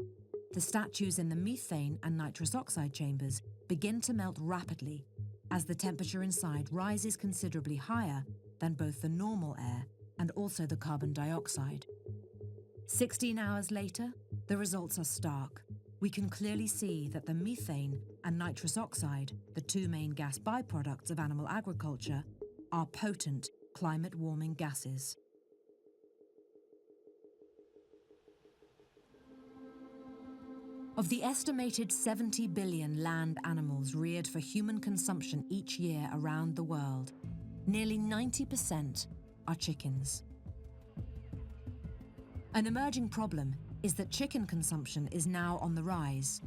the statues in the methane and nitrous oxide chambers begin to melt rapidly as the temperature inside rises considerably higher than both the normal air and also the carbon dioxide. 16 hours later, the results are stark. We can clearly see that the methane and nitrous oxide, the 2 main gas byproducts of animal agriculture, are potent climate-warming gases. Of the estimated 70 billion land animals reared for human consumption each year around the world, nearly 90% are chickens. An emerging problem is that chicken consumption is now on the rise.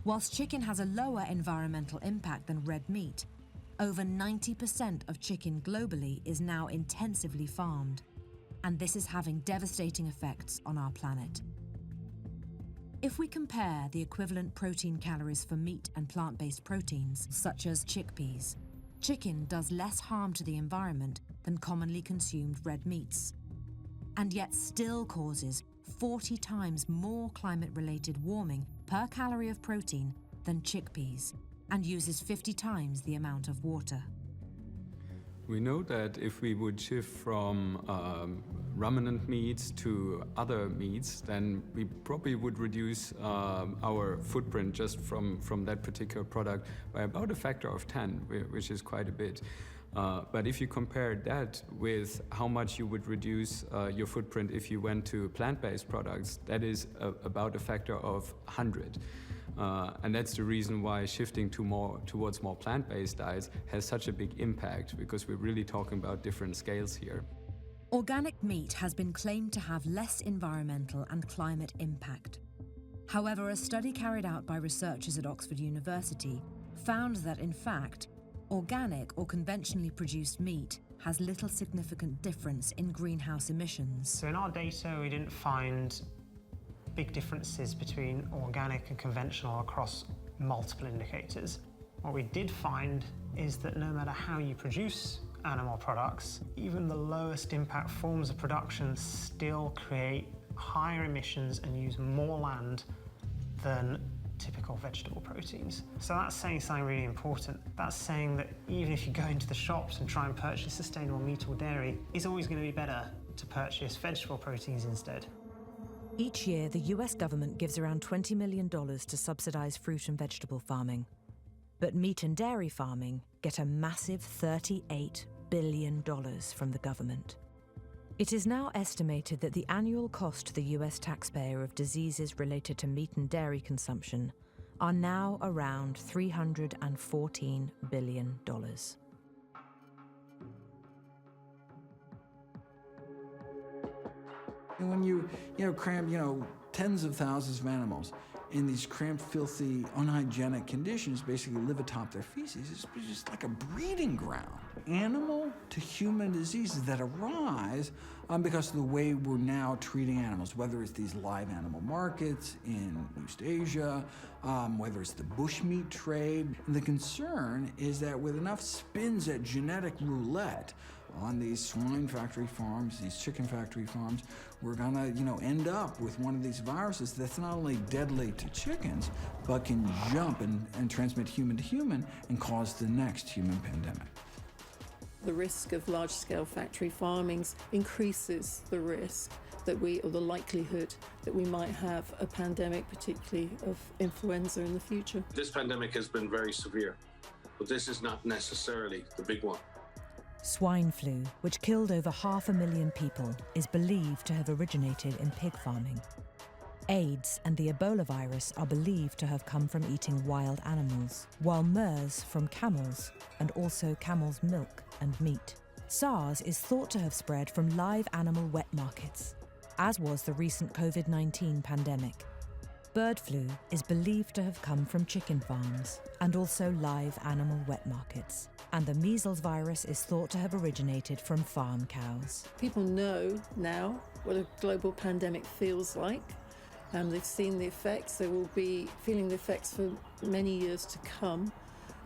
Whilst chicken has a lower environmental impact than red meat, over 90% of chicken globally is now intensively farmed, and this is having devastating effects on our planet. If we compare the equivalent protein calories for meat and plant-based proteins, such as chickpeas, chicken does less harm to the environment than commonly consumed red meats, and yet still causes 40 times more climate-related warming per calorie of protein than chickpeas, and uses 50 times the amount of water. We know that if we would shift from ruminant meats to other meats, then we probably would reduce our footprint just from that particular product by about a factor of 10, which is quite a bit. But if you compare that with how much you would reduce your footprint if you went to plant-based products, that is about a factor of 100. And that's the reason why shifting towards more plant-based diets has such a big impact, because we're really talking about different scales here. Organic meat has been claimed to have less environmental and climate impact. However, a study carried out by researchers at Oxford University found that, in fact, organic or conventionally produced meat has little significant difference in greenhouse emissions. So in our data, we didn't find big differences between organic and conventional across multiple indicators. What we did find is that no matter how you produce animal products, even the lowest impact forms of production still create higher emissions and use more land than typical vegetable proteins. So that's saying something really important. That's saying that even if you go into the shops and try and purchase sustainable meat or dairy, it's always going to be better to purchase vegetable proteins instead. Each year, the US government gives around $20 million to subsidize fruit and vegetable farming. But meat and dairy farming get a massive $38 billion from the government. It is now estimated that the annual cost to the US taxpayer of diseases related to meat and dairy consumption are now around $314 billion. And when you cram, tens of thousands of animals in these cramped, filthy, unhygienic conditions basically live atop their feces. It's just like a breeding ground. Animal to human diseases that arise because of the way we're now treating animals, whether it's these live animal markets in East Asia, whether it's the bushmeat trade. And the concern is that with enough spins at genetic roulette on these swine factory farms, these chicken factory farms, we're gonna, end up with one of these viruses that's not only deadly to chickens, but can jump and transmit human to human and cause the next human pandemic. The risk of large-scale factory farmings increases the risk that or the likelihood that we might have a pandemic, particularly of influenza in the future. This pandemic has been very severe, but this is not necessarily the big one. Swine flu, which killed over 500,000 people, is believed to have originated in pig farming. AIDS and the Ebola virus are believed to have come from eating wild animals, while MERS from camels, and also camel's milk and meat. SARS is thought to have spread from live animal wet markets, as was the recent COVID-19 pandemic. Bird flu is believed to have come from chicken farms and also live animal wet markets. And the measles virus is thought to have originated from farm cows. People know now what a global pandemic feels like. They've seen the effects. They will be feeling the effects for many years to come.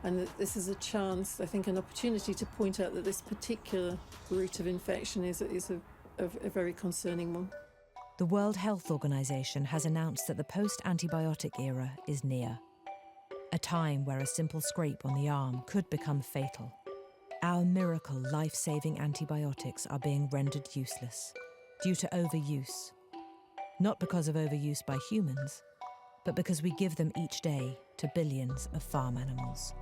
And that this is a chance, I think, an opportunity to point out that this particular route of infection is a very concerning one. The World Health Organization has announced that the post-antibiotic era is near. A time where a simple scrape on the arm could become fatal. Our miracle life-saving antibiotics are being rendered useless due to overuse. Not because of overuse by humans, but because we give them each day to billions of farm animals.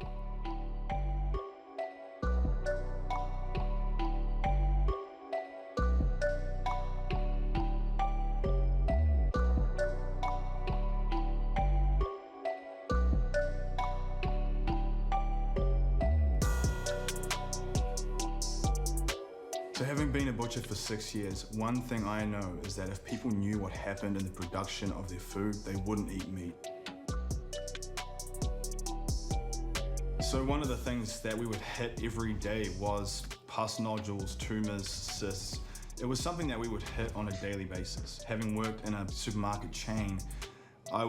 So having been a butcher for 6 years, one thing I know is that if people knew what happened in the production of their food, they wouldn't eat meat. So one of the things that we would hit every day was pus nodules, tumors, cysts. It was something that we would hit on a daily basis. Having worked in a supermarket chain, I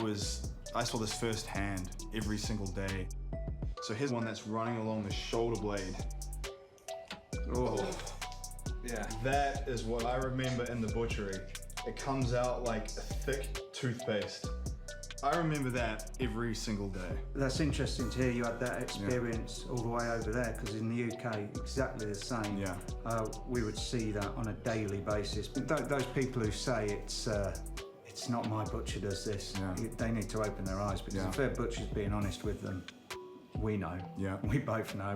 saw this firsthand every single day. So here's one that's running along the shoulder blade. Oh. Yeah. That is what I remember in the butchery. It comes out like a thick toothpaste. I remember that every single day. That's interesting to hear you had that experience all the way over there, because in the UK, exactly the same. Yeah. We would see that on a daily basis. But those people who say it's not my butcher does this, they need to open their eyes, because if their butcher's being honest with them, we know. Yeah. We both know.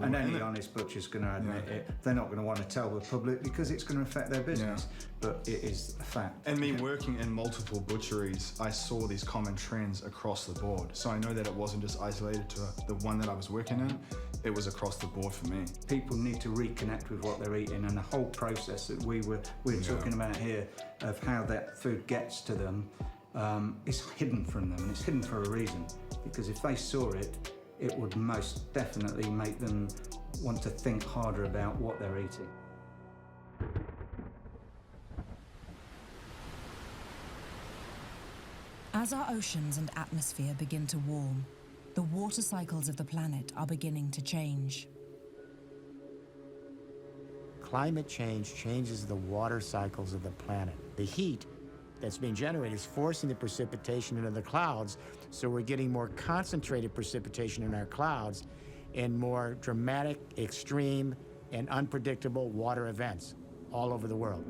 And any honest butcher's going to admit it. They're not going to want to tell the public because it's going to affect their business. Yeah. But it is a fact. And me working in multiple butcheries, I saw these common trends across the board. So I know that it wasn't just isolated to the one that I was working in. It was across the board for me. People need to reconnect with what they're eating, and the whole process that we're talking about here of how that food gets to them is hidden from them, and it's hidden for a reason. Because if they saw it, it would most definitely make them want to think harder about what they're eating. As our oceans and atmosphere begin to warm, the water cycles of the planet are beginning to change. Climate change changes the water cycles of the planet. The heat that's being generated is forcing the precipitation into the clouds, so we're getting more concentrated precipitation in our clouds and more dramatic, extreme, and unpredictable water events all over the world.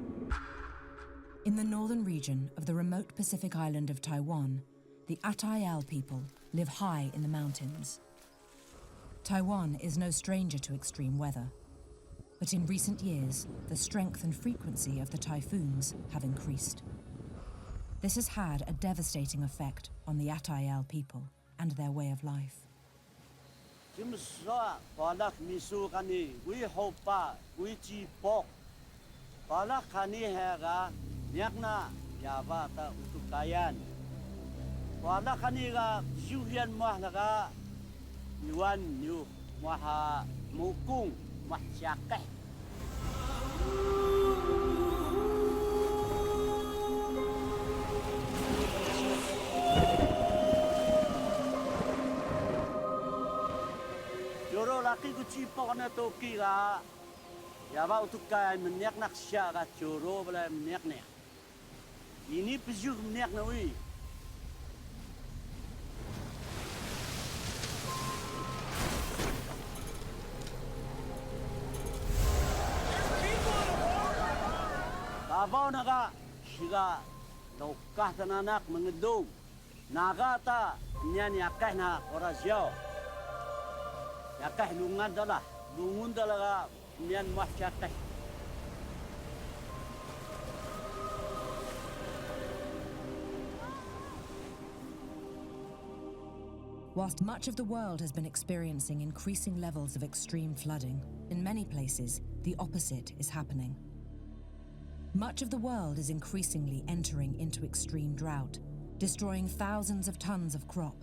In the northern region of the remote Pacific island of Taiwan, the Atayal people live high in the mountains. Taiwan is no stranger to extreme weather, but in recent years, the strength and frequency of the typhoons have increased. This has had a devastating effect on the Atayal people and their way of life. Wala kaniga syuhian mahlaga yuan yu maha mukung mahsyakeh. Joro laki ku cipok na toki ga yaba utukai meniak nak syaga joro bela meniak nek. Ini pejuh meniak na wi. Kabaw naga siga tokah tananak mengedung. Naga ta nyan yakah na orasyo. Yakah lungan dalah, lungun dalah nyan mahsyakah. Whilst much of the world has been experiencing increasing levels of extreme flooding, in many places, the opposite is happening. Much of the world is increasingly entering into extreme drought, destroying thousands of tons of crop,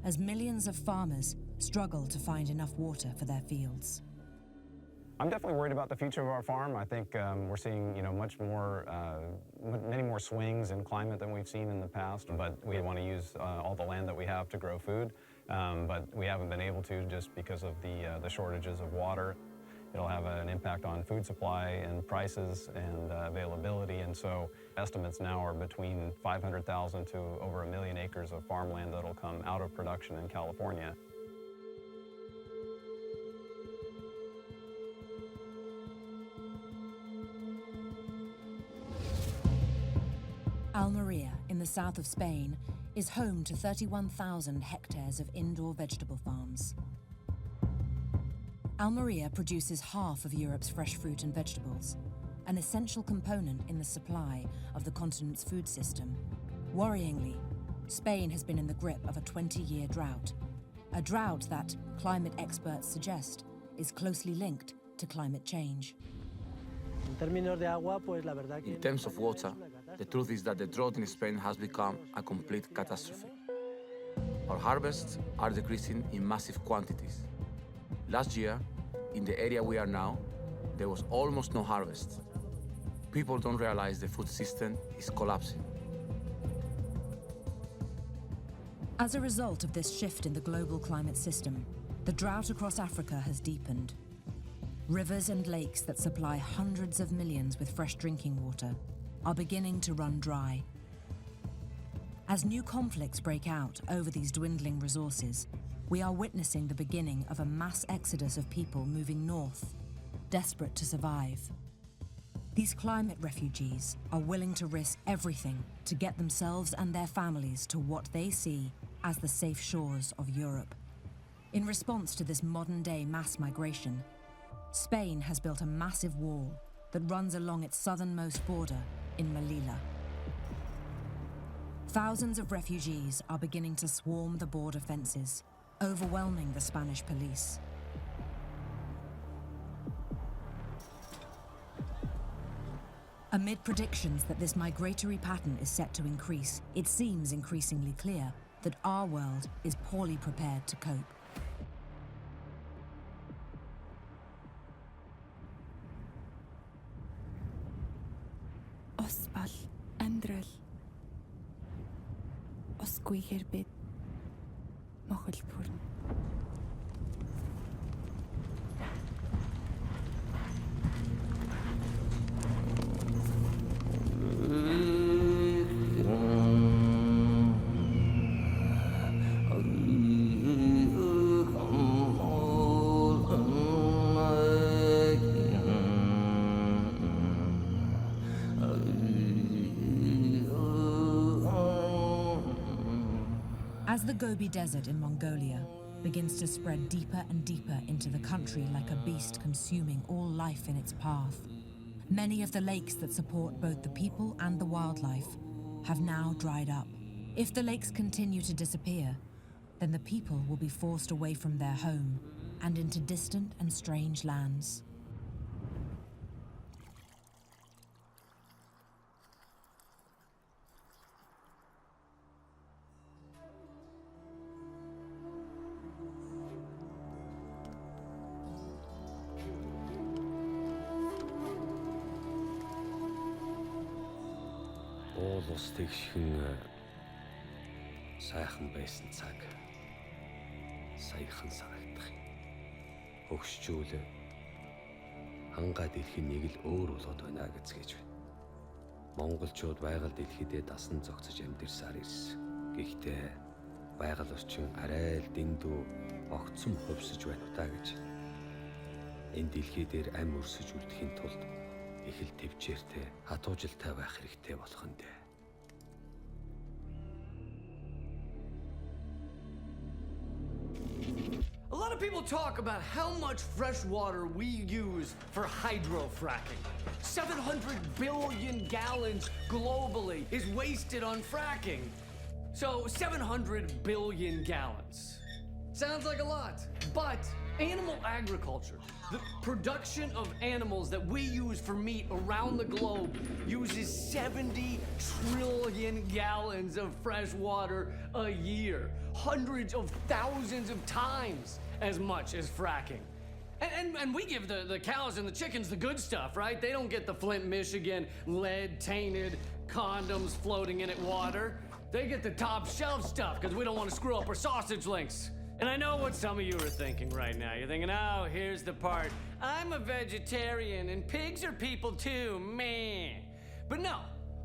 as millions of farmers struggle to find enough water for their fields. I'm definitely worried about the future of our farm. I think we're seeing, many more swings in climate than we've seen in the past. But we want to use all the land that we have to grow food, but we haven't been able to just because of the shortages of water. It'll have an impact on food supply and prices and availability. And so estimates now are between 500,000 to over 1 million acres of farmland that'll come out of production in California. Almeria, in the south of Spain, is home to 31,000 hectares of indoor vegetable farms. Almeria produces half of Europe's fresh fruit and vegetables, an essential component in the supply of the continent's food system. Worryingly, Spain has been in the grip of a 20-year drought, a drought that, climate experts suggest, is closely linked to climate change. In terms of water, the truth is that the drought in Spain has become a complete catastrophe. Our harvests are decreasing in massive quantities. Last year, in the area we are now, there was almost no harvest. People don't realize the food system is collapsing. As a result of this shift in the global climate system, the drought across Africa has deepened. Rivers and lakes that supply hundreds of millions with fresh drinking water are beginning to run dry. As new conflicts break out over these dwindling resources, we are witnessing the beginning of a mass exodus of people moving north, desperate to survive. These climate refugees are willing to risk everything to get themselves and their families to what they see as the safe shores of Europe. In response to this modern-day mass migration, Spain has built a massive wall that runs along its southernmost border in Melilla. Thousands of refugees are beginning to swarm the border fences, overwhelming the Spanish police. Amid predictions that this migratory pattern is set to increase, it seems increasingly clear that our world is poorly prepared to cope. Osbal, Andral, Osqueherbit, Mochelpur. As the Gobi Desert in Mongolia begins to spread deeper and deeper into the country like a beast consuming all life in its path, many of the lakes that support both the people and the wildlife have now dried up. If the lakes continue to disappear, then the people will be forced away from their home and into distant and strange lands. бусдыг шихэн сайхан байсан цаг саяхан санагдах. Өгшчүүл хангаа дэлхийн нэг л өөр болоод байна гэцгээж байна. Монголчууд байгаль дэлхийдээ дасан зогцож амьдэрсаар ирсэн. Гэхдээ байгаль орчин арай л дэндүү огцом хувьсаж байна уу та гэж. Энэ дэлхий дээр ам өрсөж үлдэхийн тулд их л төвчээртэй хатуужилтай байх хэрэгтэй болох нь дээ. A lot of people talk about how much fresh water we use for hydrofracking. 700 billion gallons globally is wasted on fracking. So 700 billion gallons. Sounds like a lot, but animal agriculture, the production of animals that we use for meat around the globe, uses 70 trillion gallons of fresh water a year. Hundreds of thousands of times as much as fracking. And we give the cows and the chickens the good stuff, right? They don't get the Flint, Michigan, lead-tainted condoms floating in it water. They get the top shelf stuff because we don't want to screw up our sausage links. And I know what some of you are thinking right now. You're thinking, oh, here's the part. I'm a vegetarian and pigs are people too, meh. But no,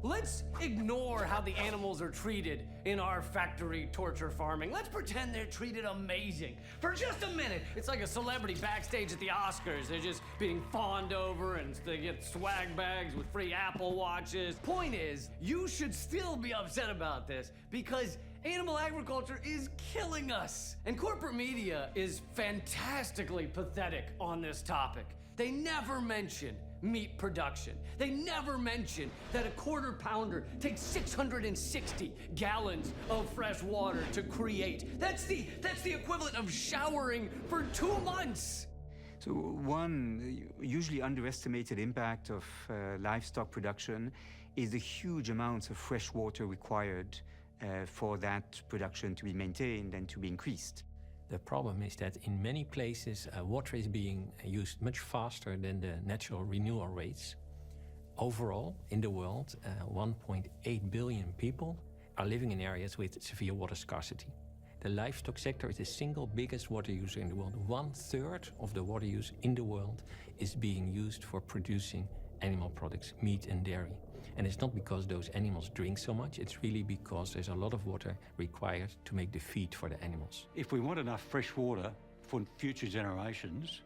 let's ignore how the animals are treated in our factory torture farming. Let's pretend they're treated amazing for just a minute. It's like a celebrity backstage at the Oscars. They're just being fawned over and they get swag bags with free Apple Watches. Point is, you should still be upset about this because animal agriculture is killing us. And corporate media is fantastically pathetic on this topic. They never mention meat production. They never mention that a quarter pounder takes 660 gallons of fresh water to create. That's the equivalent of showering for 2 months. So one usually underestimated impact of livestock production is the huge amounts of fresh water required for that production to be maintained and to be increased. The problem is that in many places, water is being used much faster than the natural renewal rates. Overall, in the world, 1.8 billion people are living in areas with severe water scarcity. The livestock sector is the single biggest water user in the world. 1/3 of the water use in the world is being used for producing animal products, meat and dairy. And it's not because those animals drink so much, it's really because there's a lot of water required to make the feed for the animals. If we want enough fresh water for future generations,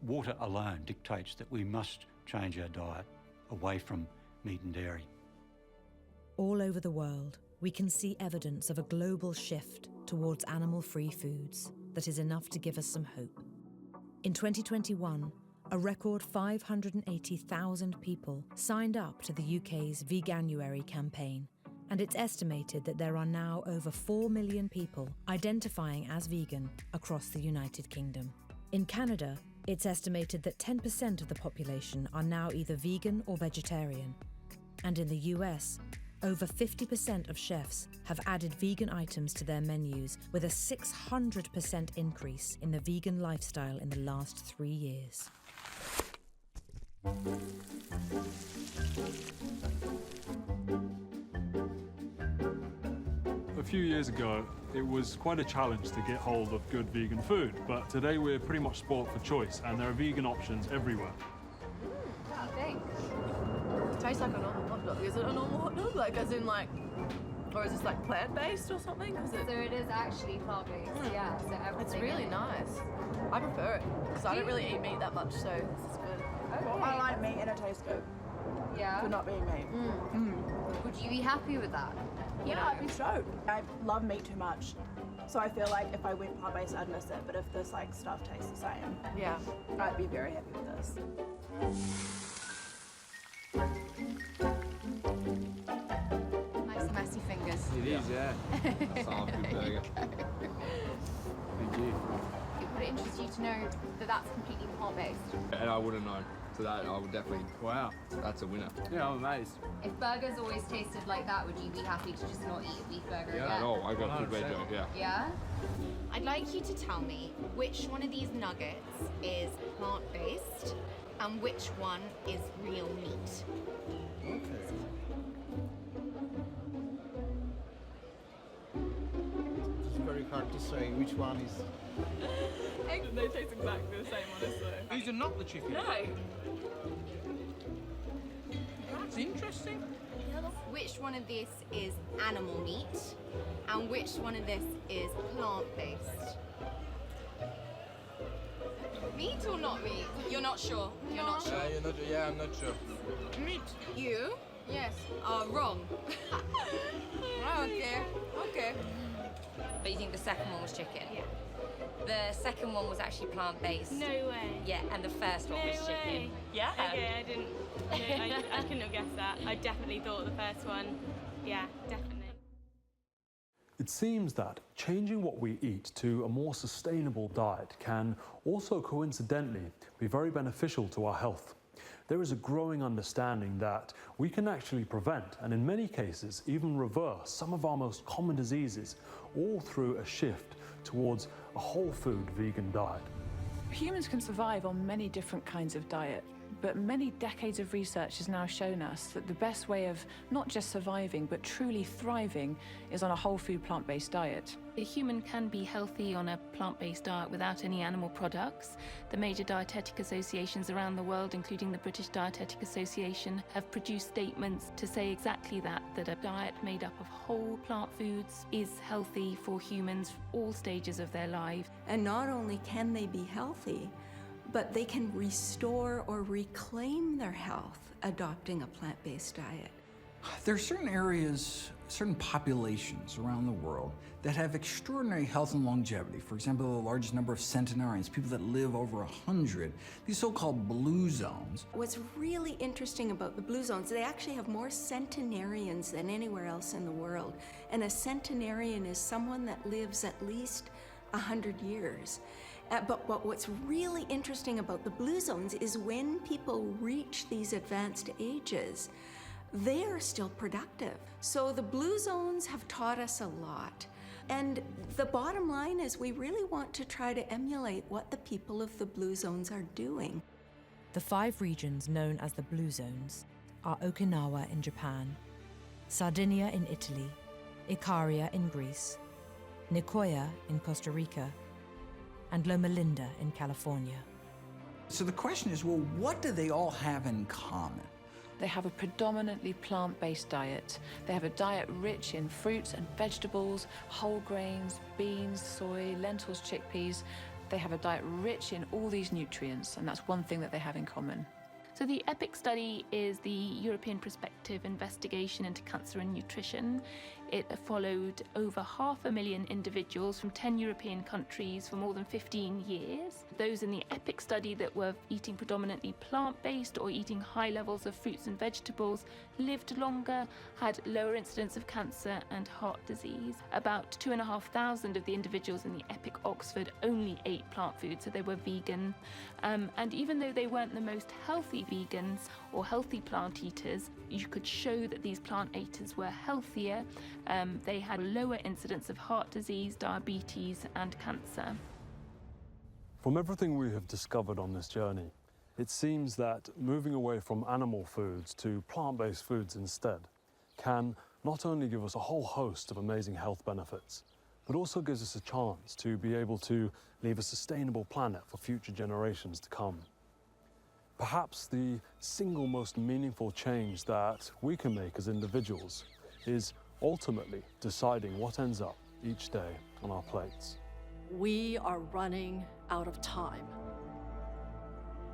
water alone dictates that we must change our diet away from meat and dairy. All over the world, we can see evidence of a global shift towards animal-free foods that is enough to give us some hope. In 2021, a record 580,000 people signed up to the UK's Veganuary campaign, and it's estimated that there are now over 4 million people identifying as vegan across the United Kingdom. In Canada, it's estimated that 10% of the population are now either vegan or vegetarian. And in the US, over 50% of chefs have added vegan items to their menus, with a 600% increase in the vegan lifestyle in the last 3 years. A few years ago, it was quite a challenge to get hold of good vegan food, but today we're pretty much spoilt for choice and there are vegan options everywhere. What do you think? It tastes like a normal hot dog. Is it a normal hot dog? Like, as in, like, or is this like plant-based or something? So it is actually plant-based, yeah. So It's really nice. I prefer it because I don't really eat meat that much, so this is good. Okay. Well, I like meat and it tastes good. Yeah. For not being meat. Would you be happy with that? Yeah, I'd be stoked. I love meat too much, so I feel like if I went plant-based, I'd miss it. But if this like stuff tastes the same, yeah, I'd be very happy with this. Nice messy fingers. It is, yeah. That's a good burger. Thank you. Would it interest you to know that that's completely plant-based? And I wouldn't know. So that I would definitely, wow, that's a winner. Yeah, I'm amazed. If burgers always tasted like that, would you be happy to just not eat a beef burger Yeah, again? no, I got a good veg joke, yeah. Yeah? I'd like you to tell me which one of these nuggets is plant-based and which one is real meat. hard to say which one is. They taste exactly the same, honestly. These are not the chicken. No. That's interesting. Which one of this is animal meat, and which one of this is plant-based? Meat or not meat? You're not sure. You're not sure. You're not, yeah, I'm not sure. Meat. You? Yes. Are wrong. Okay. Okay. But you think the second one was chicken? Yeah. The second one was actually plant-based. No way. Yeah, and the first one was chicken. Yeah. Okay, I didn't. No, I couldn't have guessed that. I definitely thought the first one. Yeah, definitely. It seems that changing what we eat to a more sustainable diet can also coincidentally be very beneficial to our health. There is a growing understanding that we can actually prevent, and in many cases even reverse, some of our most common diseases, all through a shift towards a whole food vegan diet. Humans can survive on many different kinds of diet, but many decades of research has now shown us that the best way of not just surviving, but truly thriving is on a whole food plant-based diet. A human can be healthy on a plant-based diet without any animal products. The major dietetic associations around the world, including the British Dietetic Association, have produced statements to say exactly that a diet made up of whole plant foods is healthy for humans all stages of their life. And not only can they be healthy, but they can restore or reclaim their health adopting a plant-based diet. There are certain areas, certain populations around the world that have extraordinary health and longevity. For example, the largest number of centenarians, people that live over 100, these so-called blue zones. What's really interesting about the blue zones, they actually have more centenarians than anywhere else in the world. And a centenarian is someone that lives at least 100 years. But what's really interesting about the blue zones is when people reach these advanced ages, they are still productive. So the blue zones have taught us a lot. And the bottom line is we really want to try to emulate what the people of the blue zones are doing. The 5 regions known as the Blue Zones are Okinawa in Japan, Sardinia in Italy, Ikaria in Greece, Nicoya in Costa Rica, and Loma Linda in California. So the question is, well, what do they all have in common? They have a predominantly plant-based diet. They have a diet rich in fruits and vegetables, whole grains, beans, soy, lentils, chickpeas. They have a diet rich in all these nutrients, and that's one thing that they have in common. So the EPIC study is the European Prospective Investigation into Cancer and Nutrition. It followed over 500,000 individuals from 10 European countries for more than 15 years. Those in the EPIC study that were eating predominantly plant-based or eating high levels of fruits and vegetables lived longer, had lower incidence of cancer and heart disease. About 2,500 of the individuals in the EPIC Oxford only ate plant food, so they were vegan. And even though they weren't the most healthy vegans or healthy plant eaters, you could show that these plant eaters were healthier. They had a lower incidence of heart disease, diabetes, and cancer. From everything we have discovered on this journey, it seems that moving away from animal foods to plant-based foods instead can not only give us a whole host of amazing health benefits, but also gives us a chance to be able to leave a sustainable planet for future generations to come. Perhaps the single most meaningful change that we can make as individuals is ultimately deciding what ends up each day on our plates. We are running out of time.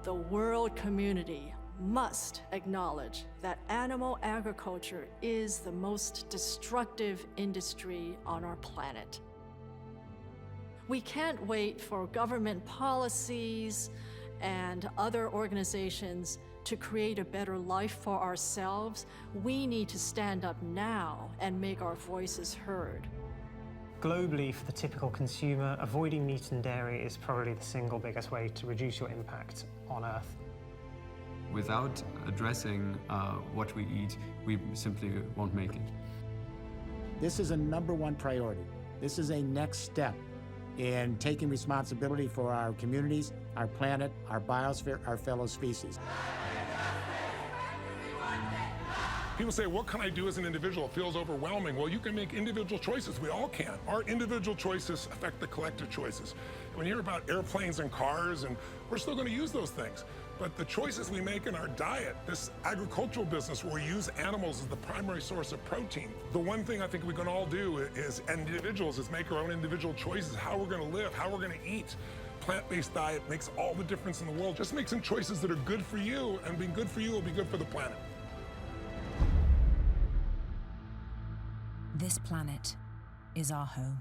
The world community must acknowledge that animal agriculture is the most destructive industry on our planet. We can't wait for government policies and other organizations to create a better life for ourselves. We need to stand up now and make our voices heard. Globally, for the typical consumer, avoiding meat and dairy is probably the single biggest way to reduce your impact on Earth. Without addressing what we eat, we simply won't make it. This is a #1 priority. This is a next step in taking responsibility for our communities, our planet, our biosphere, our fellow species. People say, what can I do as an individual? It feels overwhelming. Well, you can make individual choices. We all can. Our individual choices affect the collective choices. When you hear about airplanes and cars, and we're still going to use those things. But the choices we make in our diet, this agricultural business where we use animals as the primary source of protein, the one thing I think we can all do is, and individuals, is make our own individual choices, how we're going to live, how we're going to eat. Plant-based diet makes all the difference in the world. Just make some choices that are good for you, and being good for you will be good for the planet. This planet is our home.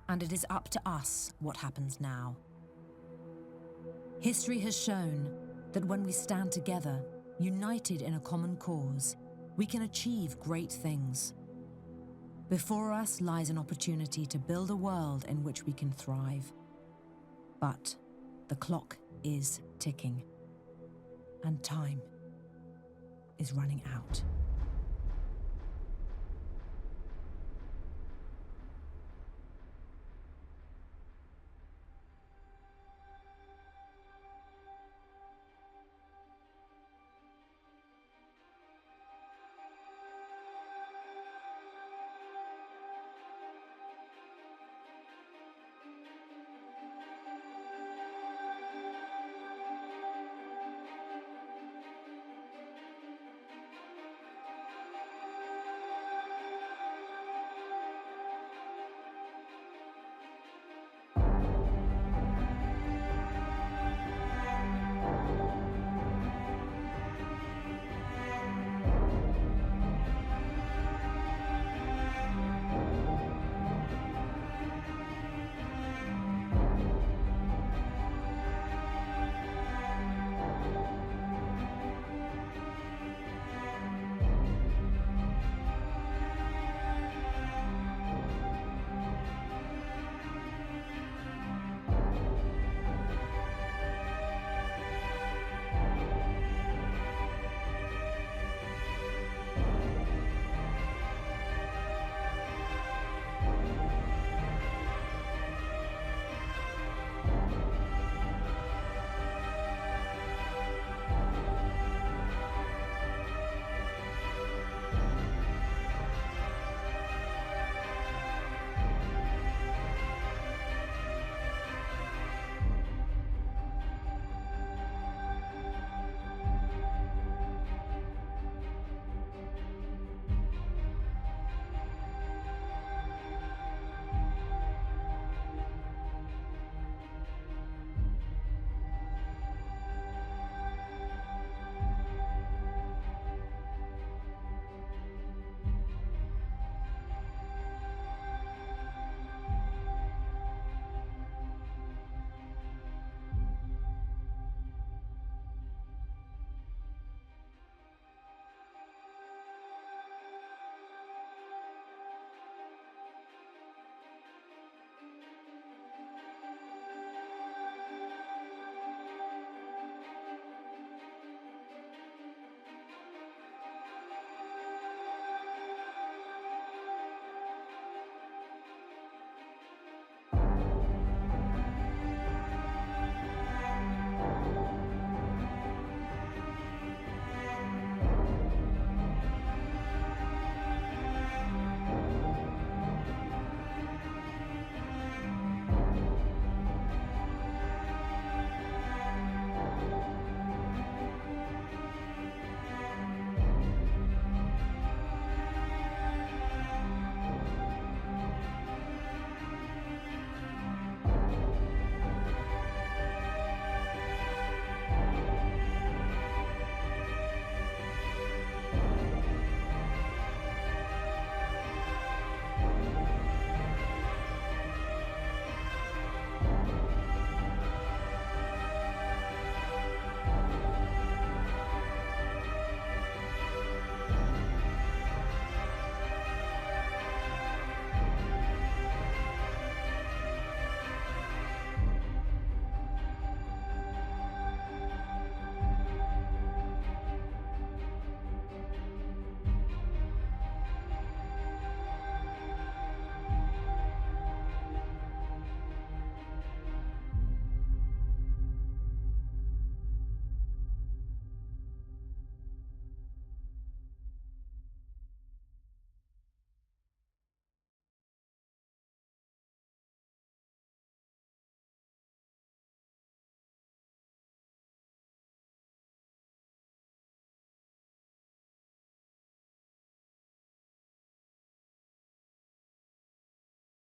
And it is up to us what happens now. History has shown that when we stand together, united in a common cause, we can achieve great things. Before us lies an opportunity to build a world in which we can thrive. But the clock is ticking, and time is running out.